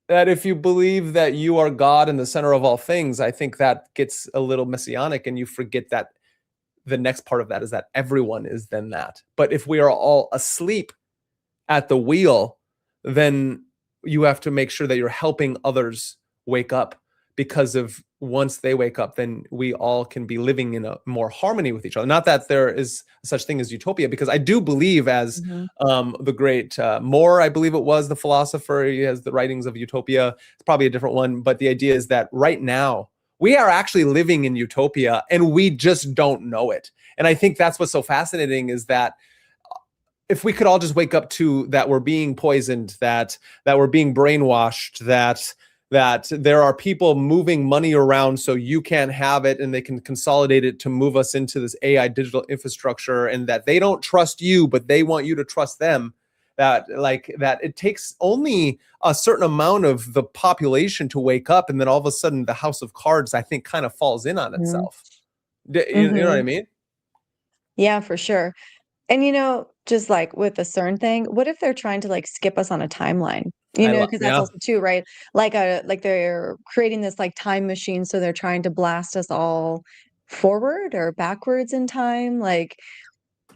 if you believe that you are God in the center of all things, I think that gets a little messianic, and you forget that the next part of that is that everyone is then that. But if we are all asleep at the wheel, then you have to make sure that you're helping others wake up, because of once they wake up, then we all can be living in a more harmony with each other. Not that there is such thing as utopia, because I do believe, as the great Moore, I believe it was, the philosopher, he has the writings of utopia. It's probably a different one, but the idea is that right now we are actually living in utopia and we just don't know it. And I think that's what's so fascinating, is that if we could all just wake up to that we're being poisoned, that we're being brainwashed, that there are people moving money around so you can't have it, and they can consolidate it to move us into this AI digital infrastructure, and that they don't trust you, but they want you to trust them. That it takes only a certain amount of the population to wake up, and then all of a sudden the house of cards, I think, kind of falls in on itself. You know what I mean? Yeah, for sure. And, just like with the CERN thing, what if they're trying to like skip us on a timeline? Because that's also too, right? Like they're creating this like time machine, so they're trying to blast us all forward or backwards in time. Like,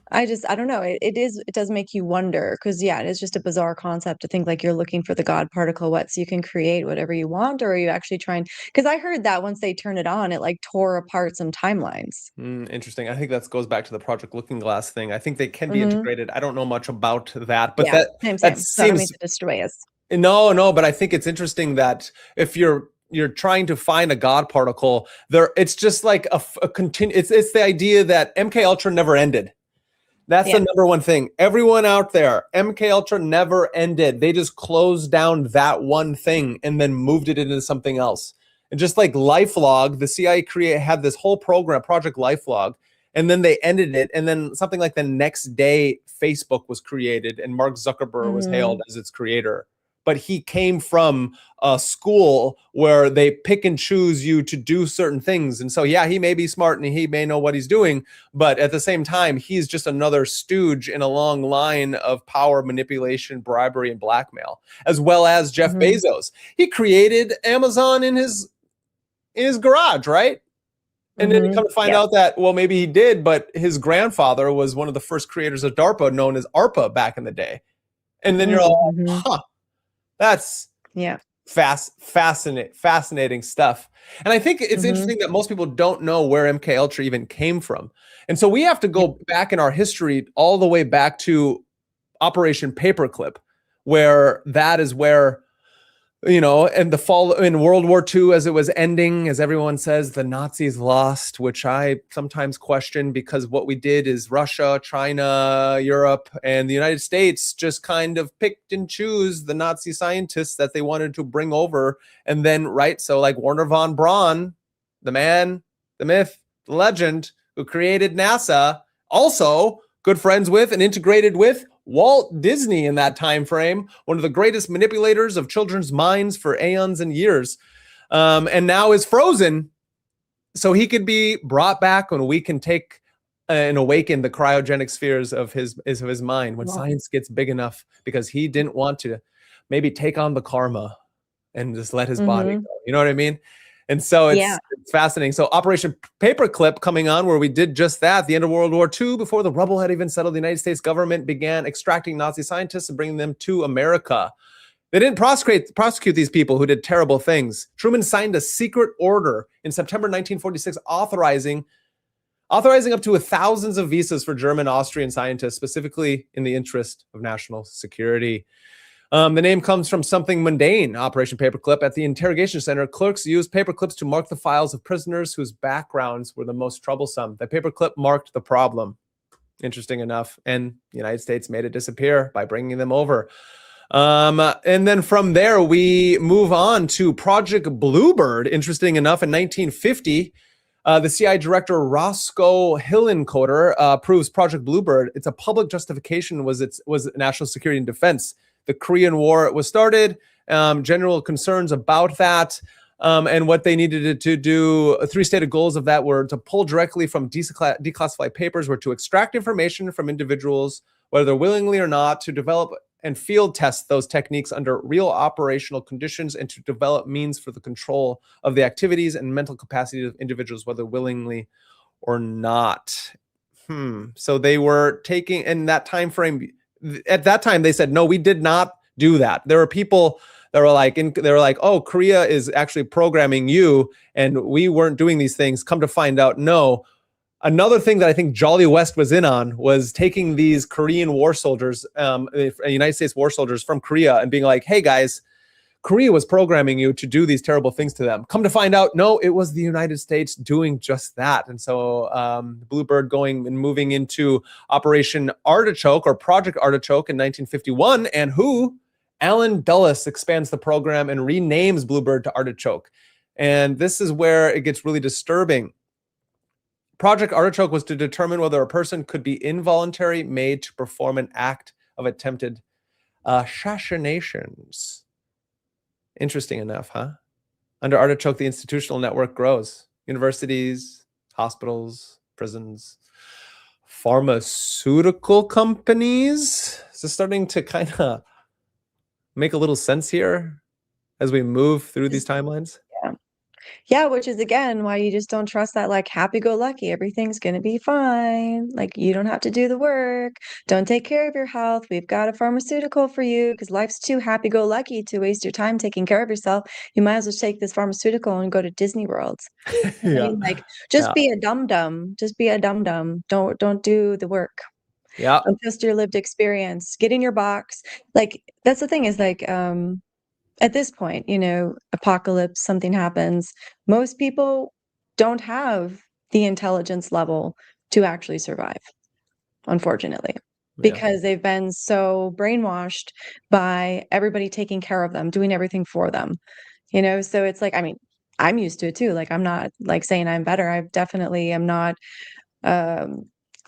I don't know. It does make you wonder, because it is just a bizarre concept to think like you're looking for the God particle, so you can create whatever you want, or are you actually trying? Because I heard that once they turn it on, it like tore apart some timelines. Interesting. I think that goes back to the Project Looking Glass thing. I think they can be integrated. I don't know much about that, but same. that So I don't mean seems to destroy us. No, but I think it's interesting that if you're trying to find a God particle, it's just like a continue. It's the idea that MKUltra never ended. That's the number one thing. Everyone out there, MKUltra never ended. They just closed down that one thing and then moved it into something else. And just like LifeLog, the CIA had this whole program, Project LifeLog, and then they ended it. And then something like the next day, Facebook was created and Mark Zuckerberg was hailed as its creator. But he came from a school where they pick and choose you to do certain things. And so, he may be smart and he may know what he's doing, but at the same time, he's just another stooge in a long line of power, manipulation, bribery, and blackmail, as well as Jeff Bezos. He created Amazon in his garage, right? And then you come to find out that, well, maybe he did, but his grandfather was one of the first creators of DARPA, known as ARPA back in the day. And then you're all, that's fascinating stuff. And I think it's interesting that most people don't know where MKUltra even came from. And so we have to go back in our history all the way back to Operation Paperclip, where that is where, and the fall in World War II, as it was ending, as everyone says, the Nazis lost, which I sometimes question, because what we did is Russia, China, Europe, and the United States just kind of picked and choose the Nazi scientists that they wanted to bring over. And then, so like Wernher von Braun, the man, the myth, the legend, who created NASA, also good friends with and integrated with Walt Disney in that time frame, one of the greatest manipulators of children's minds for aeons and years, and now is frozen, so he could be brought back when we can take and awaken the cryogenic spheres of his mind when science gets big enough, because he didn't want to maybe take on the karma and just let his body go. You know what I mean? And so it's fascinating. So Operation Paperclip coming on, where we did just that. The end of World War II, before the rubble had even settled, the United States government began extracting Nazi scientists and bringing them to America. They didn't prosecute these people who did terrible things. Truman signed a secret order in September 1946 authorizing up to thousands of visas for German, Austrian scientists, specifically in the interest of national security. The name comes from something mundane, Operation Paperclip. At the interrogation center, clerks used paperclips to mark the files of prisoners whose backgrounds were the most troublesome. The paperclip marked the problem, interesting enough, and the United States made it disappear by bringing them over. And then from there, we move on to Project Bluebird. Interesting enough, in 1950, the CIA director Roscoe Hillenkoetter approves Project Bluebird. It's a public justification was national security and defense. The Korean War was started, general concerns about that, and what they needed to do. Three stated goals of that were to pull directly from declassified papers, were to extract information from individuals, whether willingly or not, to develop and field test those techniques under real operational conditions, and to develop means for the control of the activities and mental capacity of individuals, whether willingly or not. So they were taking, in that time frame, at that time, they said, no, we did not do that. There were people They were like, oh, Korea is actually programming you, and we weren't doing these things. Come to find out, no. Another thing that I think Jolly West was in on was taking these Korean war soldiers, United States war soldiers from Korea, and being like, hey guys, Korea was programming you to do these terrible things to them. Come to find out, no, it was the United States doing just that. And so Bluebird going and moving into Operation Artichoke or Project Artichoke in 1951. And who? Alan Dulles expands the program and renames Bluebird to Artichoke. And this is where it gets really disturbing. Project Artichoke was to determine whether a person could be involuntarily made to perform an act of attempted assassinations. Interesting enough, huh? Under Artichoke, the institutional network grows. Universities, hospitals, prisons, pharmaceutical companies. Is this starting to kind of make a little sense here as we move through these timelines? Yeah, which is again why you just don't trust that like happy-go-lucky, everything's gonna be fine. Like you don't have to do the work. Don't take care of your health. We've got a pharmaceutical for you because life's too happy-go-lucky to waste your time taking care of yourself. You might as well take this pharmaceutical and go to Disney World. I mean, like just be a dum-dum. Just be a dum-dum. Don't do the work. Yeah. Don't trust your lived experience. Get in your box. Like that's the thing is like at this point, you know, apocalypse, something happens. Most people don't have the intelligence level to actually survive, unfortunately, because they've been so brainwashed by everybody taking care of them, doing everything for them, you know? So it's like, I mean, I'm used to it too. Like, I'm not like saying I'm better. I definitely am not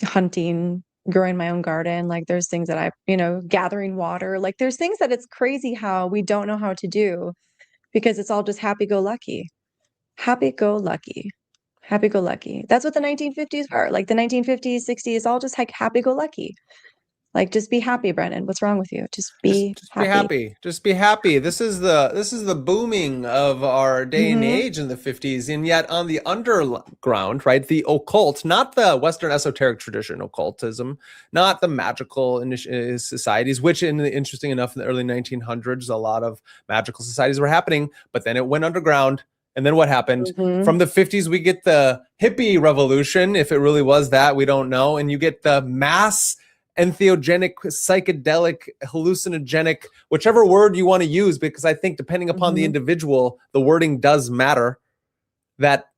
hunting, growing my own garden. Like there's things that I, you know, gathering water, like there's things that it's crazy how we don't know how to do because it's all just happy-go-lucky. Happy-go-lucky. Happy-go-lucky. That's what the 1950s were. Like the 1950s, 60s, all just like happy-go-lucky. Like just be happy, Brennan. What's wrong with you? Just be happy. Be happy. Just be happy. This is the booming of our day and age in the 50s. And yet on the underground, right, the occult, not the Western esoteric tradition, occultism, not the magical societies, which interesting enough, in the early 1900s, a lot of magical societies were happening, but then it went underground. And then what happened? From the 50s, we get the hippie revolution. If it really was that, we don't know. And you get the mass entheogenic, psychedelic, hallucinogenic, whichever word you want to use, because I think depending upon the individual, the wording does matter, that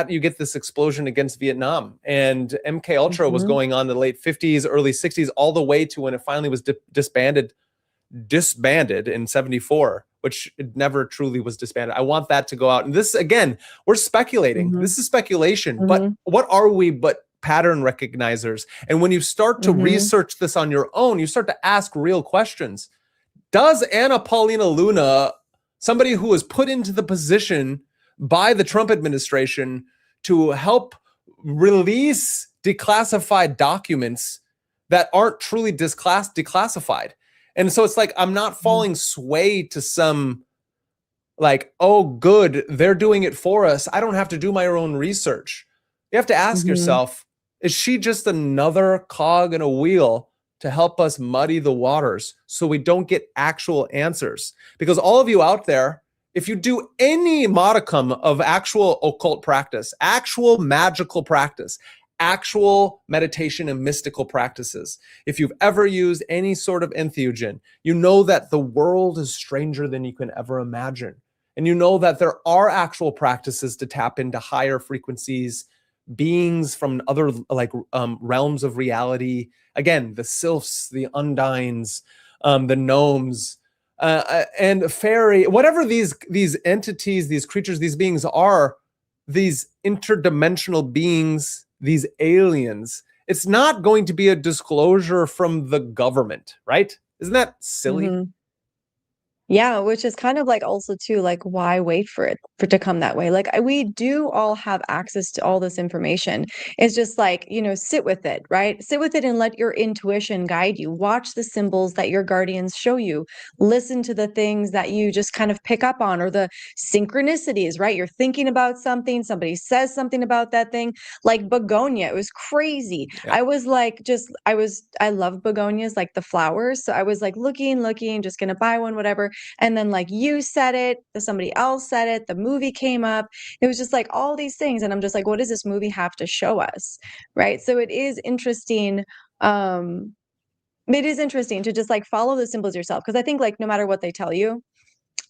you get this explosion against Vietnam. And MKUltra was going on in the late 50s, early 60s, all the way to when it finally was disbanded in 74, which it never truly was disbanded. I want that to go out. And this, again, we're speculating. This is speculation, but what are we but pattern recognizers? And when you start to research this on your own, you start to ask real questions. Does Anna Paulina Luna, somebody who was put into the position by the Trump administration to help release declassified documents that aren't truly declassified? And so it's like, I'm not falling sway to some like, oh, good, they're doing it for us. I don't have to do my own research. You have to ask yourself, is she just another cog in a wheel to help us muddy the waters so we don't get actual answers? Because all of you out there, if you do any modicum of actual occult practice, actual magical practice, actual meditation and mystical practices, if you've ever used any sort of entheogen, you know that the world is stranger than you can ever imagine. And you know that there are actual practices to tap into higher frequencies, beings from other realms of reality. Again, the sylphs, the undines, the gnomes, and fairy, whatever these entities, these creatures, these beings are, these interdimensional beings, these aliens. It's not going to be a disclosure from the government, right? Isn't that silly? Yeah, which is kind of like also too, like why wait for it to come that way? Like we do all have access to all this information. It's just like, you know, sit with it, right? Sit with it and let your intuition guide you. Watch the symbols that your guardians show you. Listen to the things that you just kind of pick up on, or the synchronicities, right? You're thinking about something, somebody says something about that thing, like begonia. It was crazy. I was like, I love begonias, like the flowers. So I was like looking, just gonna buy one, whatever. And then like you said it, somebody else said it, the movie came up. It was just like all these things. And I'm just like, what does this movie have to show us? Right. So it is interesting. It is interesting to just like follow the symbols yourself. Cause I think like no matter what they tell you,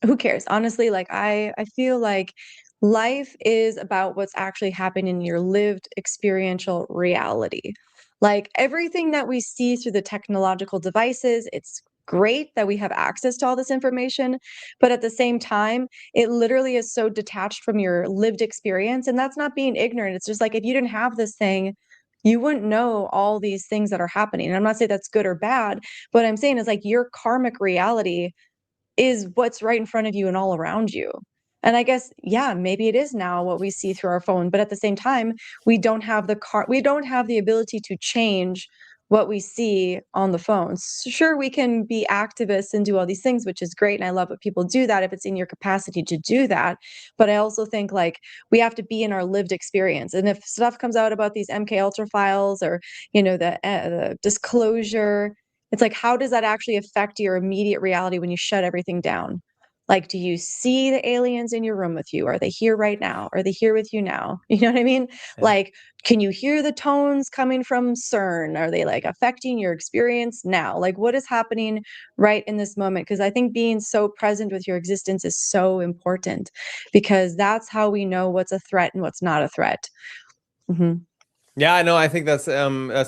who cares? Honestly, like I feel like life is about what's actually happening in your lived experiential reality. Like everything that we see through the technological devices, it's great that we have access to all this information, but at the same time, it literally is so detached from your lived experience. And that's not being ignorant. It's just like if you didn't have this thing, you wouldn't know all these things that are happening. And I'm not saying that's good or bad. What I'm saying is like your karmic reality is what's right in front of you and all around you. And I guess, yeah, maybe it is now what we see through our phone, but at the same time, we don't have the ability to change what we see on the phone. Sure, we can be activists and do all these things, which is great. And I love what people do that if it's in your capacity to do that. But I also think like we have to be in our lived experience. And if stuff comes out about these MKUltra files or, the disclosure, it's like, how does that actually affect your immediate reality when you shut everything down? Like, do you see the aliens in your room with you? Are they here right now? Are they here with you now? You know what I mean? Yeah. Like, can you hear the tones coming from CERN? Are they like affecting your experience now? Like, what is happening right in this moment? Because I think being so present with your existence is so important because that's how we know what's a threat and what's not a threat. Mm-hmm. Yeah, I know. I think that's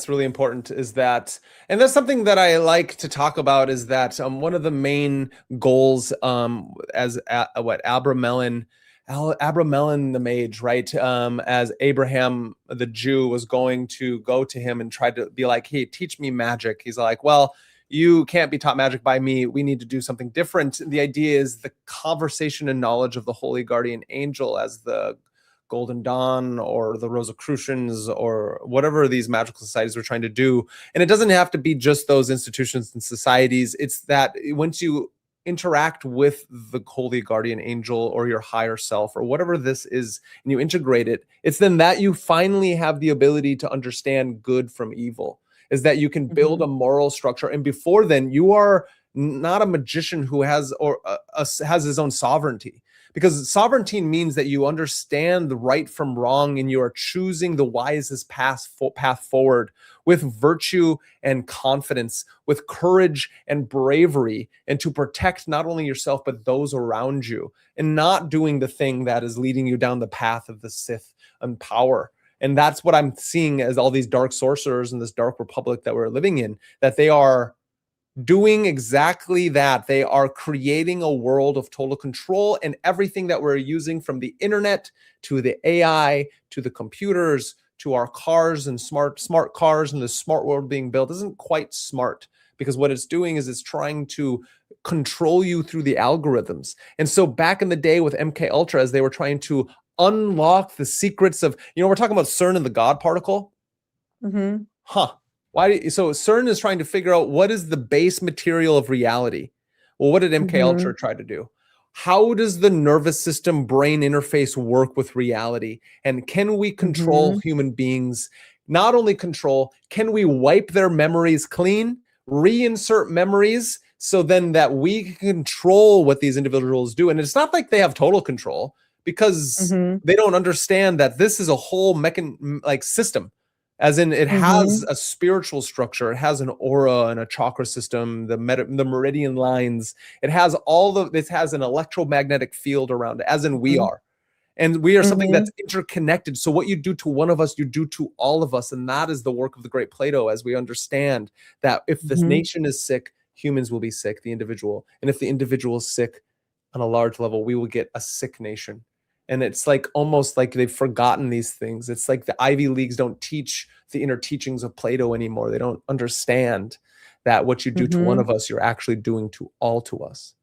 really important. Is that, and that's something that I like to talk about. Is that one of the main goals, as Abramelin the mage, right? As Abraham the Jew was going to go to him and try to be like, "Hey, teach me magic." He's like, "Well, you can't be taught magic by me. We need to do something different." The idea is the conversation and knowledge of the holy guardian angel as the Golden Dawn or the Rosicrucians or whatever these magical societies were trying to do. And it doesn't have to be just those institutions and societies. It's that once you interact with the holy guardian angel or your higher self or whatever this is, and you integrate it, it's then that you finally have the ability to understand good from evil, is that you can build a moral structure. And before then, you are not a magician who has has his own sovereignty. Because sovereignty means that you understand the right from wrong and you are choosing the wisest path forward with virtue and confidence, with courage and bravery, and to protect not only yourself, but those around you, and not doing the thing that is leading you down the path of the Sith and power. And that's what I'm seeing as all these dark sorcerers in this dark republic that we're living in, that they are doing exactly that. They are creating a world of total control, and everything that we're using, from the internet to the AI to the computers to our cars and smart cars and the smart world being built, isn't quite smart, because what it's doing is it's trying to control you through the algorithms. And so back in the day with MKUltra, as they were trying to unlock the secrets of, we're talking about CERN and the God particle. So CERN is trying to figure out what is the base material of reality. Well, what did MKUltra try to do? How does the nervous system brain interface work with reality? And can we control human beings? Not only control, can we wipe their memories clean, reinsert memories, so then that we can control what these individuals do? And it's not like they have total control, because they don't understand that this is a whole system. As in, it has a spiritual structure. It has an aura and a chakra system, the meridian lines. It has it has an electromagnetic field around it, as in we are. And we are something that's interconnected. So what you do to one of us, you do to all of us. And that is the work of the great Plato, as we understand that if this nation is sick, humans will be sick, the individual. And if the individual is sick on a large level, we will get a sick nation. And it's like almost like they've forgotten these things. It's like the Ivy Leagues don't teach the inner teachings of Plato anymore. They don't understand that what you do to one of us, you're actually doing to all to us.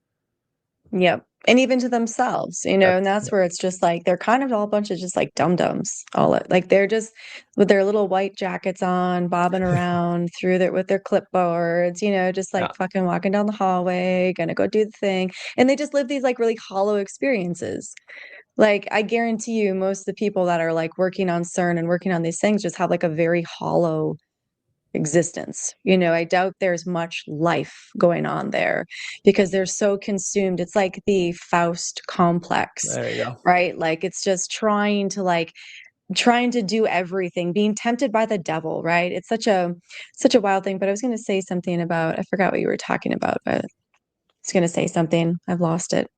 Yep. And even to themselves, and that's where it's just like, they're kind of all a bunch of just like dum-dums. Like they're just with their little white jackets on, bobbing around with their clipboards, just like fucking walking down the hallway, gonna go do the thing. And they just live these like really hollow experiences. Like, I guarantee you, most of the people that are like working on CERN and working on these things just have like a very hollow existence. I doubt there's much life going on there because they're so consumed. It's like the Faust complex, There you go. right? Like it's just trying to do everything, being tempted by the devil, right? It's such a wild thing. But I was going to say something about, I forgot what you were talking about, but I was going to say something. I've lost it.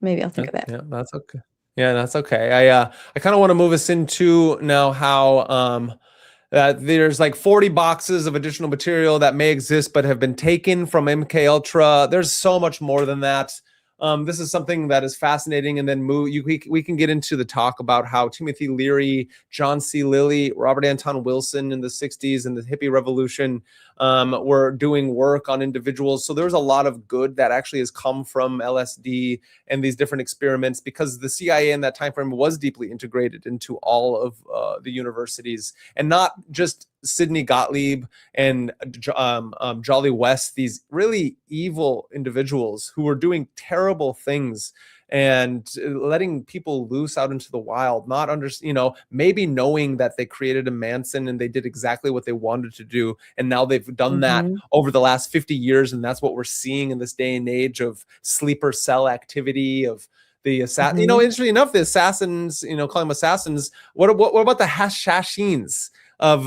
Maybe I'll think of it. Yeah, that's okay. Yeah, that's okay. I kind of want to move us into now how there's like 40 boxes of additional material that may exist but have been taken from MKUltra. There's so much more than that. This is something that is fascinating, and then we can get into the talk about how Timothy Leary, John C. Lilly, Robert Anton Wilson in the 60s and the hippie revolution were doing work on individuals. So there's a lot of good that actually has come from LSD and these different experiments, because the CIA in that time frame was deeply integrated into all of the universities, and not just Sidney Gottlieb and Jolly West, these really evil individuals who were doing terrible things and letting people loose out into the wild, maybe knowing that they created a Manson and they did exactly what they wanted to do. And now they've done that over the last 50 years. And that's what we're seeing in this day and age of sleeper cell activity, of the assassin. Interestingly enough, the assassins, call them assassins. What about the Hashashins of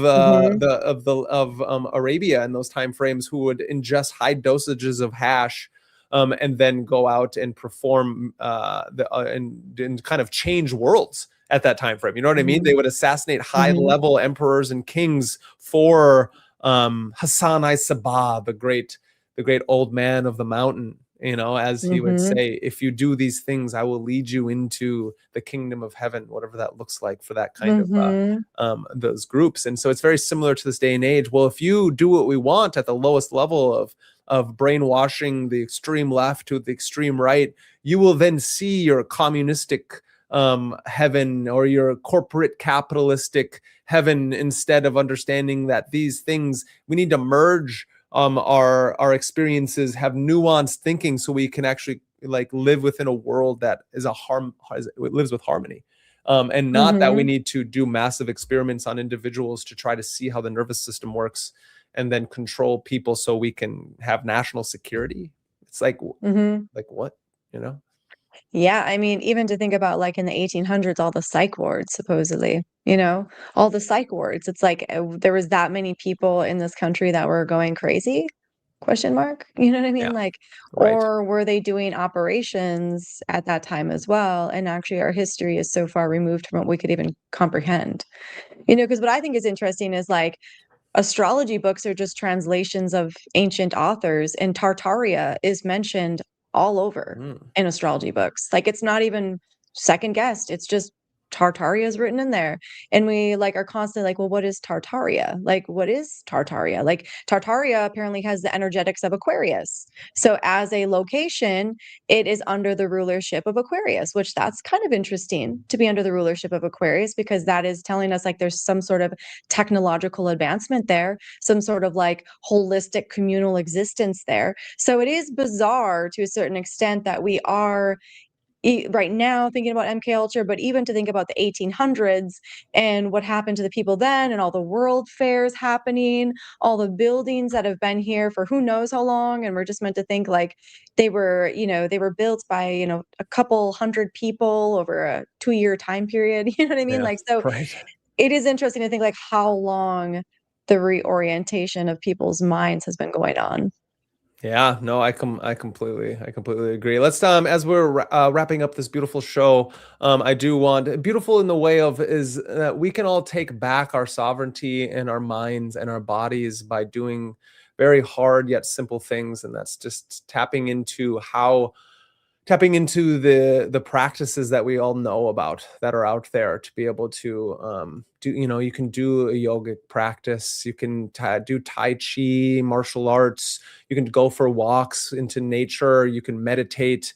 Arabia in those time frames, who would ingest high dosages of hash and then go out and perform and kind of change worlds at that time frame? You know what I mean? They would assassinate high level emperors and kings for Hassan I-Sabah, the great old man of the mountain. As he would say, if you do these things, I will lead you into the kingdom of heaven, whatever that looks like for that kind of those groups. And so it's very similar to this day and age. Well, if you do what we want at the lowest level of brainwashing the extreme left to the extreme right, you will then see your communistic heaven or your corporate capitalistic heaven, instead of understanding that these things, we need to merge our experiences, have nuanced thinking, so we can actually live within a world that lives with harmony, and not that we need to do massive experiments on individuals to try to see how the nervous system works and then control people so we can have national security. It's like what, Yeah, I mean, even to think about in the 1800s, all the psych wards, supposedly, all the psych wards. It's like there was that many people in this country that were going crazy? Question mark. You know what I mean? Yeah, right. Or were they doing operations at that time as well? And actually, our history is so far removed from what we could even comprehend. Because what I think is interesting is astrology books are just translations of ancient authors, and Tartaria is mentioned all over in astrology books. It's not even second guessed. It's just Tartaria is written in there. And we are constantly well, what is Tartaria? What is Tartaria? Tartaria apparently has the energetics of Aquarius. So as a location, it is under the rulership of Aquarius, which that's kind of interesting to be under the rulership of Aquarius, because that is telling us there's some sort of technological advancement there, some sort of holistic communal existence there. So it is bizarre to a certain extent that we are right now thinking about MKUltra, but even to think about the 1800s and what happened to the people then, and all the world fairs happening, all the buildings that have been here for who knows how long, and we're just meant to think they were built by a couple hundred people over a 2-year time period. You know what I mean? Right. It is interesting to think how long the reorientation of people's minds has been going on. Yeah, no, I completely agree. Let's as we're wrapping up this beautiful show, I do want, beautiful in the way of, is that we can all take back our sovereignty in our minds and our bodies by doing very hard yet simple things, and that's just tapping into the practices that we all know about that are out there, to be able to do, you can do a yogic practice, you can do Tai Chi, martial arts, you can go for walks into nature, you can meditate,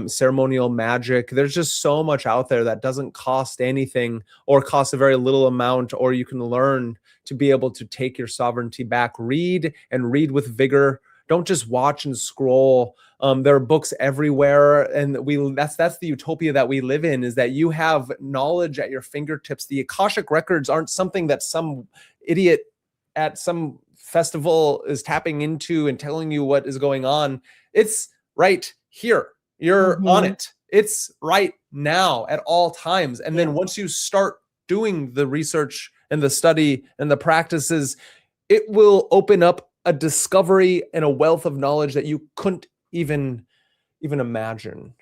ceremonial magic. There's just so much out there that doesn't cost anything or costs a very little amount, or you can learn to be able to take your sovereignty back. Read with vigor. Don't just watch and scroll. There are books everywhere, and that's the utopia that we live in, is that you have knowledge at your fingertips. The Akashic records aren't something that some idiot at some festival is tapping into and telling you what is going on. It's right here. You're on it. It's right now at all times. And then once you start doing the research and the study and the practices, it will open up a discovery and a wealth of knowledge that you couldn't even imagine.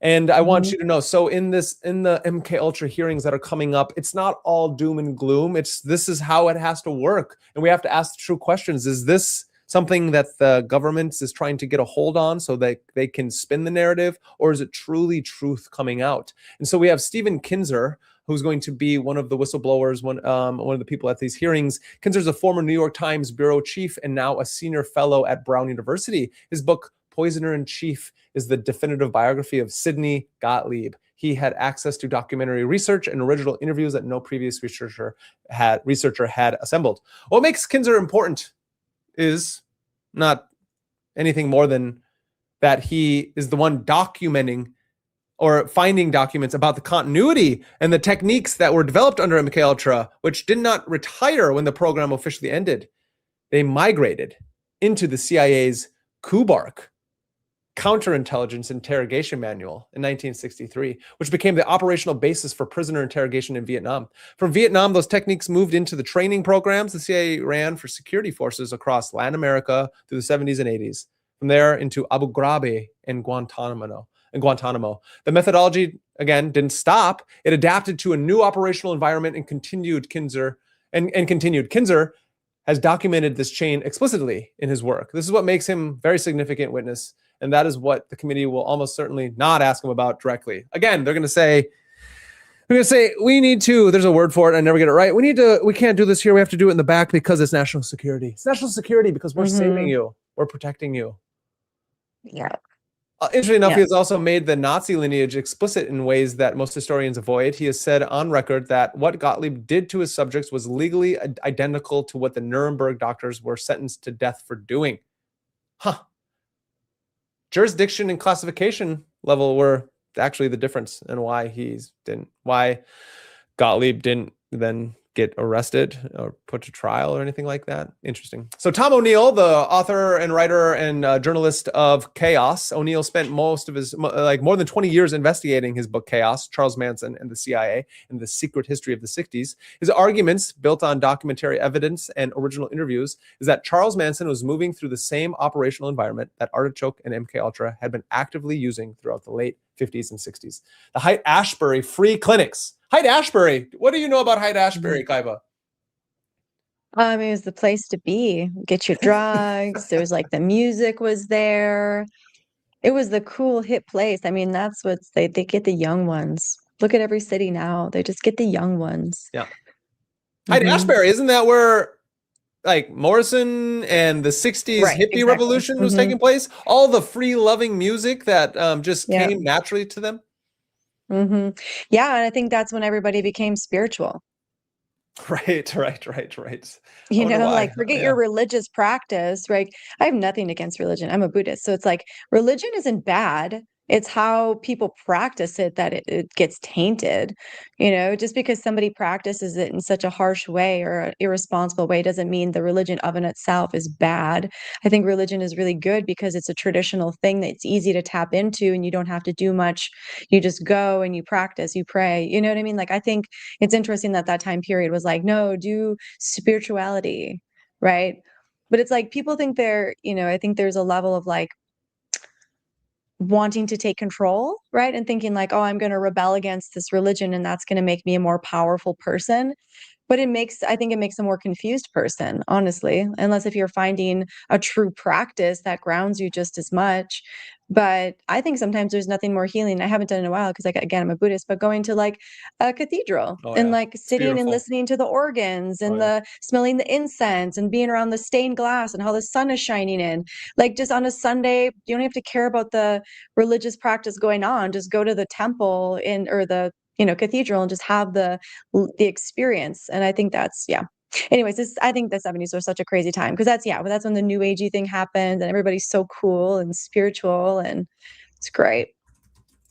And I want you to know, so in the MKUltra hearings that are coming up, it's not all doom and gloom. This is how it has to work. And we have to ask the true questions. Is this something that the government is trying to get a hold on so that they can spin the narrative, or is it truly truth coming out? And so we have Stephen Kinzer, who's going to be one of the whistleblowers, one of the people at these hearings. Kinzer's a former New York Times bureau chief and now a senior fellow at Brown University. His book, Poisoner in Chief, is the definitive biography of Sidney Gottlieb. He had access to documentary research and original interviews that no previous researcher had assembled. What makes Kinzer important is not anything more than that he is the one documenting or finding documents about the continuity and the techniques that were developed under MKUltra, which did not retire when the program officially ended. They migrated into the CIA's KUBARK, Counterintelligence Interrogation Manual, in 1963, which became the operational basis for prisoner interrogation in Vietnam. From Vietnam, those techniques moved into the training programs the CIA ran for security forces across Latin America through the 70s and 80s. From there into Abu Ghraib and Guantanamo. The methodology, again, didn't stop. It adapted to a new operational environment and continued. Kinzer has documented this chain explicitly in his work. This is what makes him a very significant witness, and that is what the committee will almost certainly not ask him about directly. Again, they're going to say, we need to, there's a word for it, I never get it right. We can't do this here. We have to do it in the back because it's national security. It's national security because we're saving you. We're protecting you. Yeah. Interesting enough, he has also made the Nazi lineage explicit in ways that most historians avoid. He has said on record that what Gottlieb did to his subjects was legally identical to what the Nuremberg doctors were sentenced to death for doing. Jurisdiction and classification level were actually the difference, and why Gottlieb didn't then get arrested or put to trial or anything like that. Interesting. So Tom O'Neill, the author and writer and journalist of Chaos, O'Neill spent most of his, more than 20 years investigating his book Chaos, Charles Manson and the CIA and the Secret History of the 60s. His arguments, built on documentary evidence and original interviews, is that Charles Manson was moving through the same operational environment that Artichoke and MKUltra had been actively using throughout the late 50s and 60s. The Haight-Ashbury free clinics. Haight-Ashbury. What do you know about Haight-Ashbury, Kaiva? It was the place to be. Get your drugs. There was the music was there. It was the cool hip place. I mean, that's what they get the young ones. Look at every city now. They just get the young ones. Yeah. Haight-Ashbury, isn't that where Morrison and the 60s hippie revolution was taking place? All the free-loving music that just came naturally to them? Yeah, and I think that's when everybody became spiritual. Right. Forget your religious practice, right? I have nothing against religion. I'm a Buddhist. So it's religion isn't bad. It's how people practice it that it gets tainted. Just because somebody practices it in such a harsh way or an irresponsible way doesn't mean the religion of in itself is bad. I think religion is really good because it's a traditional thing that's easy to tap into and you don't have to do much. You just go and you practice, you pray. You know what I mean? I think it's interesting that time period was no, do spirituality, right? But it's people think I think there's a level of wanting to take control, right? And thinking I'm going to rebel against this religion and that's going to make me a more powerful person. But I think it makes a more confused person, honestly, unless if you're finding a true practice that grounds you just as much. But I think sometimes there's nothing more healing. I haven't done it in a while because again, I'm a Buddhist, but going to a cathedral and sitting and listening to the organs and the smelling the incense and being around the stained glass and how the sun is shining in. Just on a Sunday, you don't have to care about the religious practice going on. Just go to the temple or the cathedral and just have the experience. And I think that's, anyways, I think the 70s were such a crazy time because that's when the new agey thing happened and everybody's so cool and spiritual and it's great.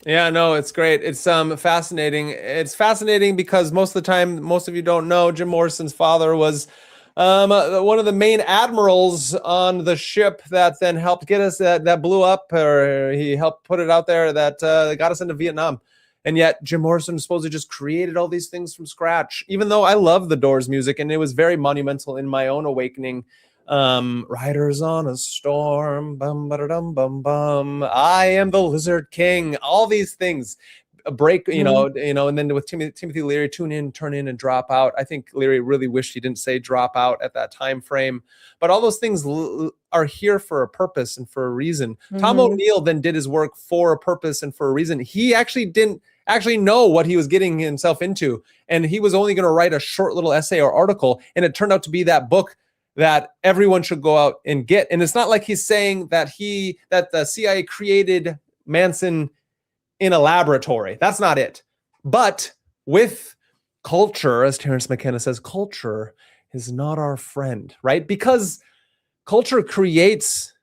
Yeah, no, it's great. It's fascinating. It's fascinating because most of the time, most of you don't know, Jim Morrison's father was one of the main admirals on the ship that then helped get us, that blew up, or he helped put it out there, that got us into Vietnam. And yet Jim Morrison supposedly just created all these things from scratch, even though I love the Doors music and it was very monumental in my own awakening. Riders on a storm, bum ba dum bum bum. I am the Lizard King. All these things, a break, you know, and then with Timothy Leary, tune in, turn in, and drop out. I think Leary really wished he didn't say drop out at that time frame, but all those things are here for a purpose and for a reason. Tom O'Neill then did his work for a purpose and for a reason. He actually didn't know what he was getting himself into, and he was only going to write a short little essay or article, and it turned out to be that book that everyone should go out and get. And it's not like he's saying that the CIA created Manson in a laboratory. That's not it. But with culture, as Terence McKenna says, culture is not our friend, right? Because culture creates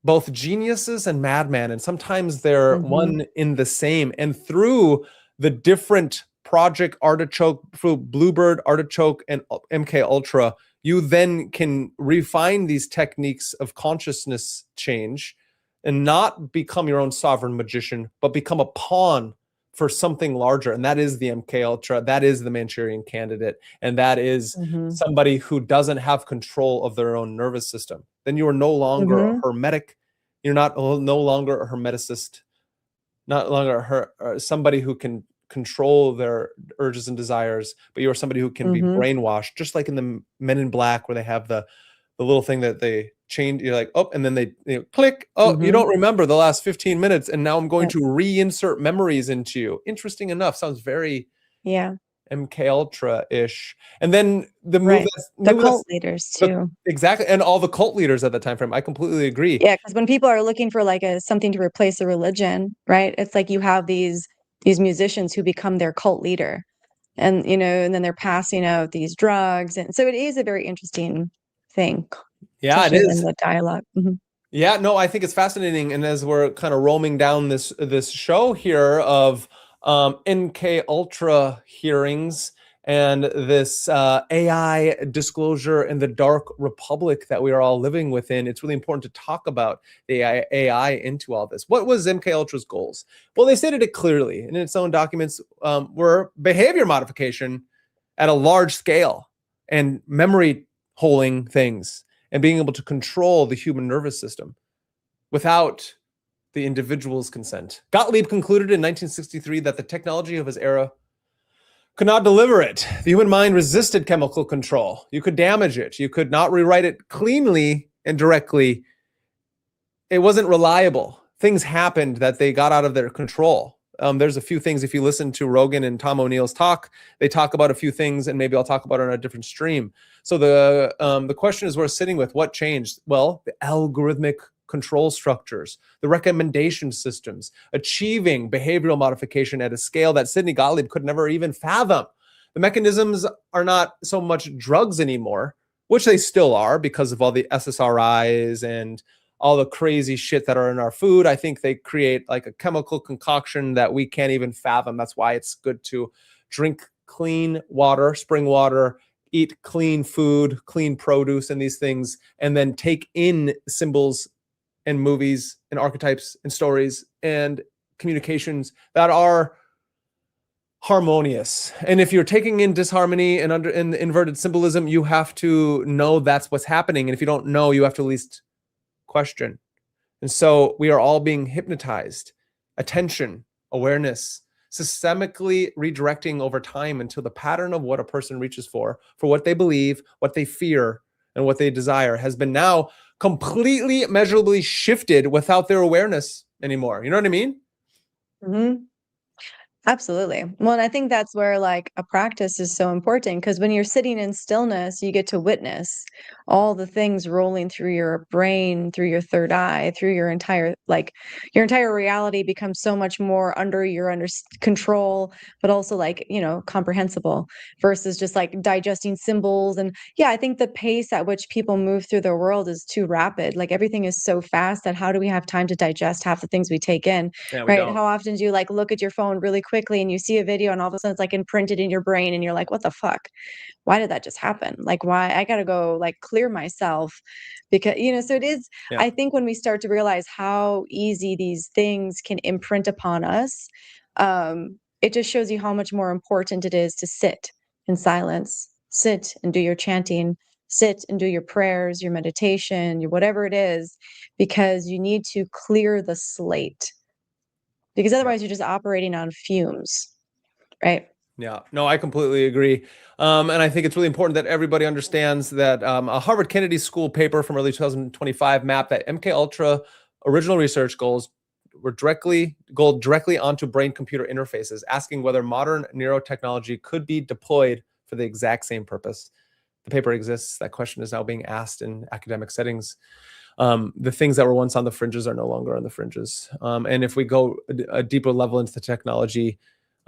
both geniuses and madmen, and sometimes they're one in the same. And through the different Project Artichoke, through Bluebird, Artichoke, and MKUltra, you then can refine these techniques of consciousness change and not become your own sovereign magician, but become a pawn for something larger. And that is the MKUltra, that is the Manchurian Candidate, and that is somebody who doesn't have control of their own nervous system. Then you are no longer a hermetic. You're no longer a hermeticist, not longer somebody who can control their urges and desires, but you are somebody who can be brainwashed, just like in the Men in Black, where they have the little thing that they change. You're like, oh, and then they click. Oh, you don't remember the last 15 minutes, and now I'm going to reinsert memories into you. Interesting enough, sounds very MKUltra-ish. And then the move, the cult leaders too. Exactly, and all the cult leaders at that time frame. I completely agree. Yeah, because when people are looking for like something to replace a religion, right? It's like you have these musicians who become their cult leader, and and then they're passing out these drugs, and so it is a very interesting thing. Yeah, it is. In the dialogue. Yeah, no, I think it's fascinating. And as we're kind of roaming down this show here of MKUltra hearings and this AI disclosure in the dark republic that we are all living within, it's really important to talk about the AI into all this. What was MKUltra's goals? Well, they stated it clearly in its own documents, were behavior modification at a large scale and memory holding things and being able to control the human nervous system without the individual's consent. Gottlieb concluded in 1963 that the technology of his era could not deliver it. The human mind resisted chemical control. You could damage it. You could not rewrite it cleanly and directly. It wasn't reliable. Things happened that they got out of their control. There's a few things, if you listen to Rogan and Tom O'Neill's talk, they talk about a few things, and maybe I'll talk about it on a different stream. So the question is, we're sitting with what changed? Well, the algorithmic control structures, the recommendation systems, achieving behavioral modification at a scale that Sidney Gottlieb could never even fathom. The mechanisms are not so much drugs anymore, which they still are because of all the SSRIs and all the crazy shit that are in our food. I think they create like a chemical concoction that we can't even fathom. That's why it's good to drink clean water, spring water, eat clean food, clean produce and these things, and then take in symbols and movies and archetypes and stories and communications that are harmonious. And if you're taking in disharmony and in inverted symbolism, you have to know that's what's happening. And if you don't know, you have to at least question. And so we are all being hypnotized. Attention, awareness, systemically redirecting over time until the pattern of what a person reaches for what they believe, what they fear, and what they desire has been now completely measurably shifted without their awareness anymore. You know what I mean? Absolutely. Well, and I think that's where like a practice is so important, because when you're sitting in stillness, you get to witness all the things rolling through your brain, through your third eye, through your entire reality becomes so much more under your control, but also like, comprehensible versus just like digesting symbols. And yeah, I think the pace at which people move through their world is too rapid. Like everything is so fast that how do we have time to digest half the things we take in, right? How often do you like look at your phone really quick quickly and you see a video and all of a sudden it's like imprinted in your brain and you're like, what the fuck? Why did that just happen? Like, why? I got to go like clear myself because, so it is, Yeah. I think when we start to realize how easy these things can imprint upon us, it just shows you how much more important it is to sit in silence, sit and do your chanting, sit and do your prayers, your meditation, your whatever it is, because you need to clear the slate. Because otherwise you're just operating on fumes, right? Yeah, no, I completely agree. And I think it's really important that everybody understands that a Harvard Kennedy School paper from early 2025 mapped that MKUltra original research goals were directly onto brain-computer interfaces, asking whether modern neurotechnology could be deployed for the exact same purpose. The paper exists. That question is now being asked in academic settings. The things that were once on the fringes are no longer on the fringes. And if we go a deeper level into the technology,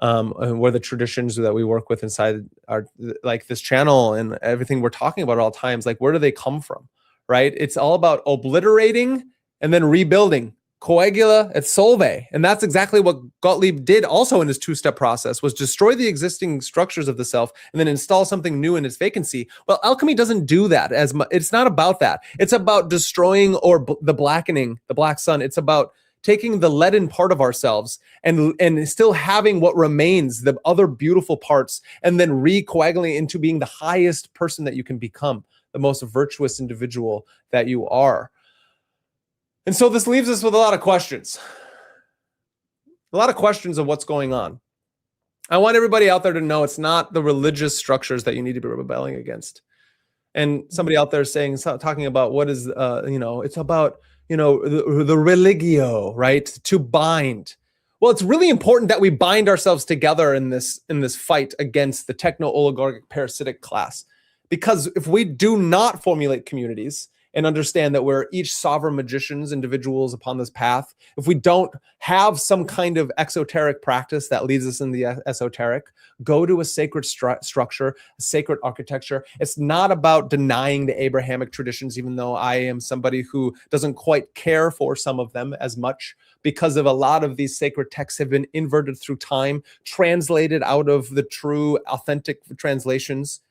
and where the traditions that we work with inside our, like this channel and everything we're talking about at all times, like where do they come from, right? It's all about obliterating and then rebuilding. Coagula et solve. And that's exactly what Gottlieb did also in his two-step process, was destroy the existing structures of the self and then install something new in its vacancy. Well, alchemy doesn't do that as much. It's not about that. It's about destroying or the blackening, the black sun. It's about taking the leaden part of ourselves and still having what remains, the other beautiful parts, and then recoagulating into being the highest person that you can become, the most virtuous individual that you are. And so this leaves us with a lot of questions. A lot of questions of what's going on. I want everybody out there to know it's not the religious structures that you need to be rebelling against. And somebody out there talking about what is, it's about, the religio, right? To bind. Well, it's really important that we bind ourselves together in this fight against the techno-oligarchic parasitic class. Because if we do not formulate communities and understand that we're each sovereign magicians, individuals upon this path, if we don't have some kind of exoteric practice that leads us in the esoteric, go to a sacred structure, a sacred architecture. It's not about denying the Abrahamic traditions, even though I am somebody who doesn't quite care for some of them as much, because of a lot of these sacred texts have been inverted through time, translated out of the true, authentic translations,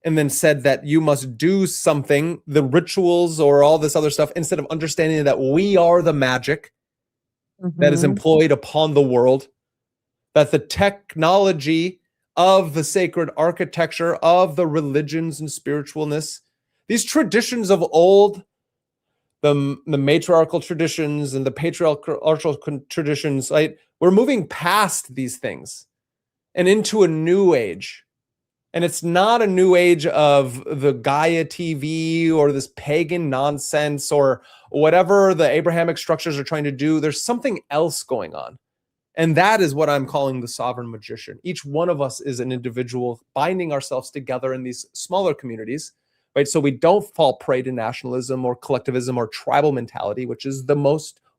and then said that you must do something, the rituals or all this other stuff, instead of understanding that we are the magic that is employed upon the world, that the technology of the sacred architecture of the religions and spiritualness, these traditions of old, the matriarchal traditions and the patriarchal traditions, right? We're moving past these things and into a new age. And it's not a new age of the Gaia TV or this pagan nonsense or whatever the Abrahamic structures are trying to do. There's something else going on. And that is what I'm calling the sovereign magician. Each one of us is an individual binding ourselves together in these smaller communities, right? So we don't fall prey to nationalism or collectivism or tribal mentality, which is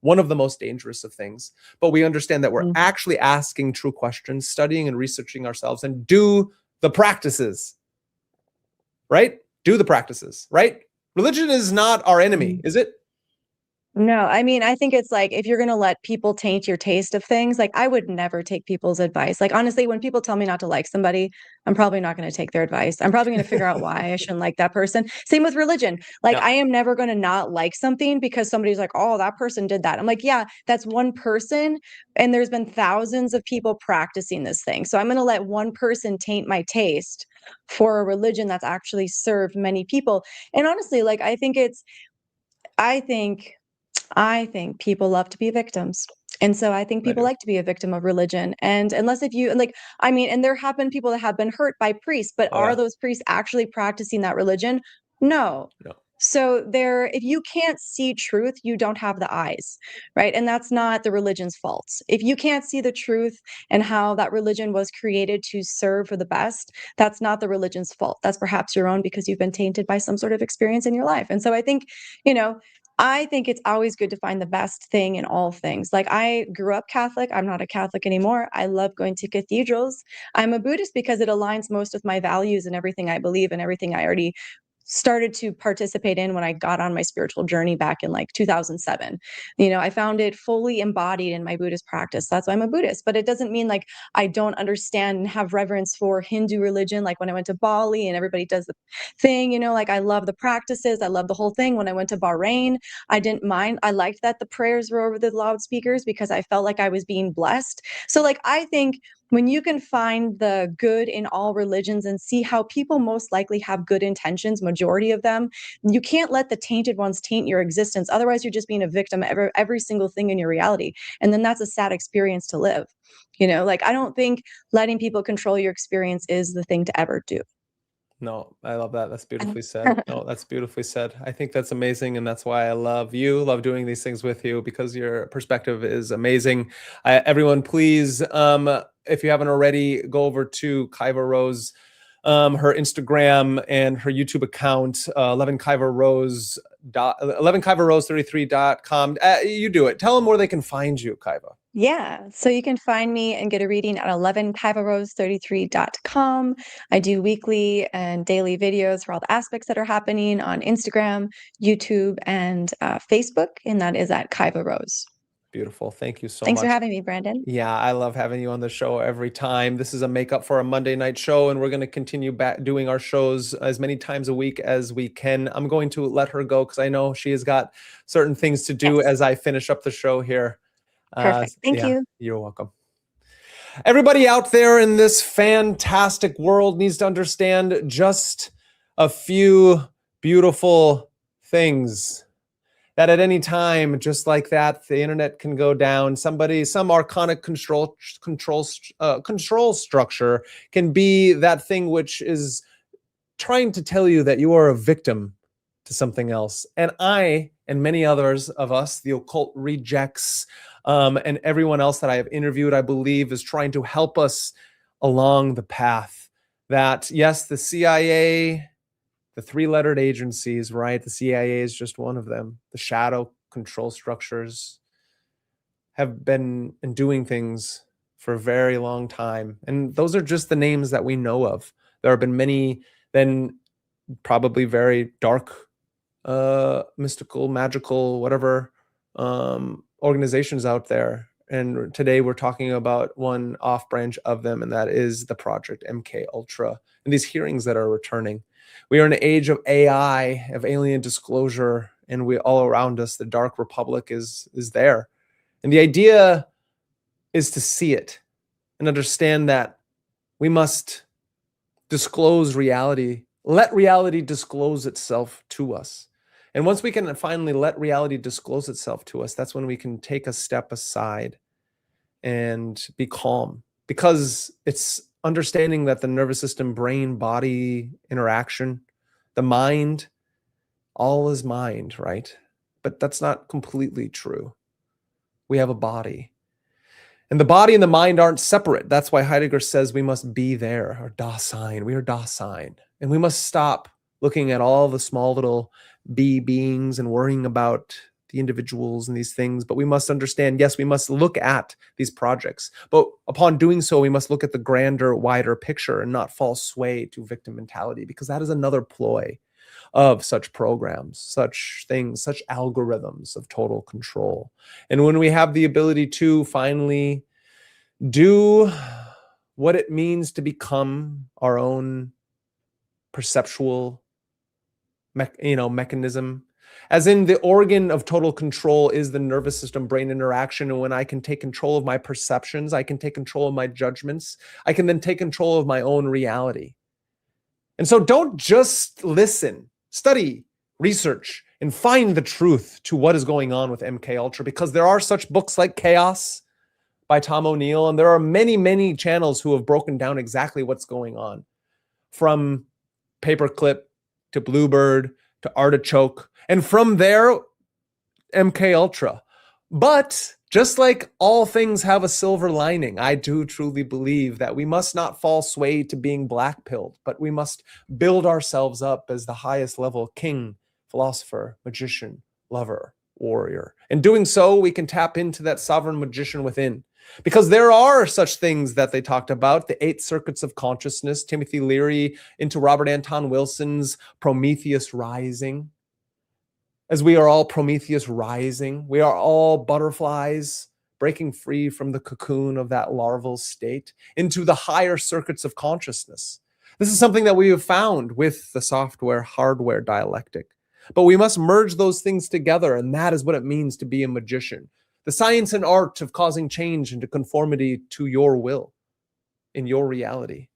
one of the most dangerous of things. But we understand that we're actually asking true questions, studying and researching ourselves, and do the practices, right? Do the practices, right? Religion is not our enemy, is it? No, I mean, I think it's like if you're going to let people taint your taste of things, like I would never take people's advice. Like, honestly, when people tell me not to like somebody, I'm probably not going to take their advice. I'm probably going to figure out why I shouldn't like that person. Same with religion. Like, I am never going to not like something because somebody's like, oh, that person did that. I'm like, yeah, that's one person. And there's been thousands of people practicing this thing. So I'm going to let one person taint my taste for a religion that's actually served many people. And honestly, like, I think people love to be victims. And so I think people like to be a victim of religion. And unless if you like, I mean, and there have been people that have been hurt by priests, but are those priests actually practicing that religion? No. So if you can't see truth, you don't have the eyes, right? And that's not the religion's fault. If you can't see the truth and how that religion was created to serve for the best, that's not the religion's fault. That's perhaps your own because you've been tainted by some sort of experience in your life. And so I think, I think it's always good to find the best thing in all things. Like I grew up Catholic. I'm not a Catholic anymore. I love going to cathedrals. I'm a Buddhist because it aligns most with my values and everything I believe and everything I already started to participate in when I got on my spiritual journey back in like 2007. You know, I found it fully embodied in my Buddhist practice. That's why I'm a Buddhist. But it doesn't mean like I don't understand and have reverence for Hindu religion. Like when I went to Bali and everybody does the thing, you know, like I love the practices. I love the whole thing. When I went to Bahrain, I didn't mind. I liked that the prayers were over the loudspeakers because I felt like I was being blessed. So like I think when you can find the good in all religions and see how people most likely have good intentions, majority of them, you can't let the tainted ones taint your existence. Otherwise, you're just being a victim of every single thing in your reality. And then that's a sad experience to live. You know, like I don't think letting people control your experience is the thing to ever do. No, I love that. That's beautifully said. No, that's beautifully said. I think that's amazing. And that's why I love you, love doing these things with you, because your perspective is amazing. Everyone, please, if you haven't already, go over to Kaiva Rose, her Instagram and her YouTube account, 11kaivarose33.com. You do it. Tell them where they can find you, Kaiva. Yeah, so you can find me and get a reading at 11kaivarose33.com. I do weekly and daily videos for all the aspects that are happening on Instagram, YouTube, and Facebook, and that is at Kaiva Rose. Beautiful. Thank you so Thanks much. for having me, Brandon. Yeah, I love having you on the show every time. This is a makeup for a Monday night show, and we're going to continue back doing our shows as many times a week as we can. I'm going to let her go because I know she has got certain things to do as I finish up the show here. Perfect. Thank you. You're welcome. Everybody out there in this fantastic world needs to understand just a few beautiful things. That at any time, just like that, the internet can go down. Some archonic control structure can be that thing which is trying to tell you that you are a victim to something else. And I and many others of us, the occult rejects, and everyone else that I have interviewed, I believe, is trying to help us along the path that, yes, the CIA, the three-lettered agencies, right? The CIA is just one of them. The shadow control structures have been doing things for a very long time. And those are just the names that we know of. There have been many, then probably very dark, mystical, magical, whatever, organizations out there. And today we're talking about one off branch of them, and that is the project MKUltra and these hearings that are returning. We are in an age of AI, of alien disclosure, and we all around us, the dark republic is there. And the idea is to see it and understand that we must disclose reality, let reality disclose itself to us. And once we can finally let reality disclose itself to us, that's when we can take a step aside and be calm, because it's understanding that the nervous system, brain, body interaction, the mind, all is mind, right? But that's not completely true. We have a body. And the body and the mind aren't separate. That's why Heidegger says we must be there, or Dasein. We are Dasein. And we must stop looking at all the small little beings and worrying about the individuals and these things. But we must understand, yes, we must look at these projects. But upon doing so, we must look at the grander, wider picture and not fall sway to victim mentality, because that is another ploy of such programs, such things, such algorithms of total control. And when we have the ability to finally do what it means to become our own perceptual mechanism, as in the organ of total control is the nervous system brain interaction. And when I can take control of my perceptions, I can take control of my judgments, I can then take control of my own reality. And so don't just listen, study, research, and find the truth to what is going on with MKUltra, because there are such books like Chaos by Tom O'Neill, and there are many, many channels who have broken down exactly what's going on, from Paperclip to Bluebird to Artichoke, and from there, MKUltra. But just like all things have a silver lining, I do truly believe that we must not fall sway to being black-pilled, but we must build ourselves up as the highest level king, philosopher, magician, lover, warrior. In doing so, we can tap into that sovereign magician within. Because there are such things that they talked about, the 8 circuits of consciousness, Timothy Leary into Robert Anton Wilson's Prometheus Rising. As we are all Prometheus rising, we are all butterflies breaking free from the cocoon of that larval state into the higher circuits of consciousness. This is something that we have found with the software-hardware dialectic. But we must merge those things together, and that is what it means to be a magician. The science and art of causing change into conformity to your will, in your reality.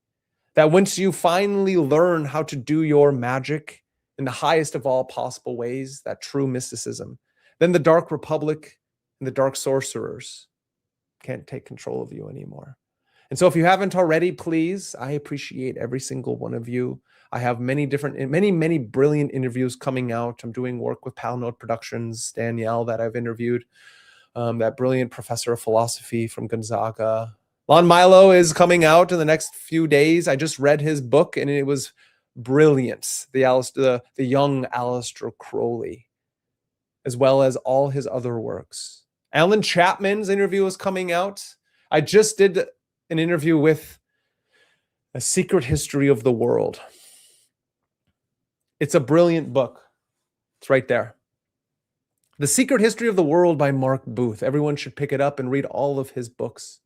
That once you finally learn how to do your magic in the highest of all possible ways, that true mysticism, then the Dark Republic and the Dark Sorcerers can't take control of you anymore. And so if you haven't already, please, I appreciate every single one of you. I have many brilliant interviews coming out. I'm doing work with Palnode Productions, Danielle, that I've interviewed, that brilliant professor of philosophy from Gonzaga. Lon Milo is coming out in the next few days. I just read his book and it was brilliant. The young Aleister Crowley, as well as all his other works. Alan Chapman's interview is coming out. I just did an interview with A Secret History of the World. It's a brilliant book. It's right there. The Secret History of the World by Mark Booth. Everyone should pick it up and read all of his books.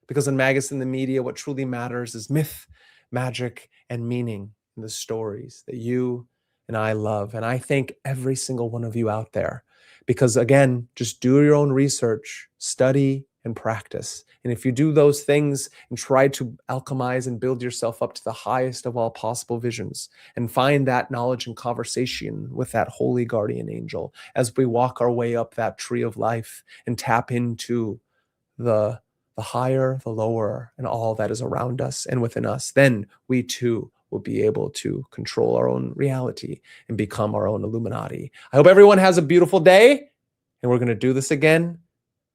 Because in MagusintheMedia, what truly matters is myth, magic, and meaning in the stories that you and I love. And I thank every single one of you out there. Because again, just do your own research, study, and practice. And if you do those things and try to alchemize and build yourself up to the highest of all possible visions and find that knowledge and conversation with that holy guardian angel as we walk our way up that tree of life and tap into the higher, the lower, and all that is around us and within us, then we too will be able to control our own reality and become our own Illuminati. I hope everyone has a beautiful day, and we're going to do this again.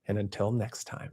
And until next time.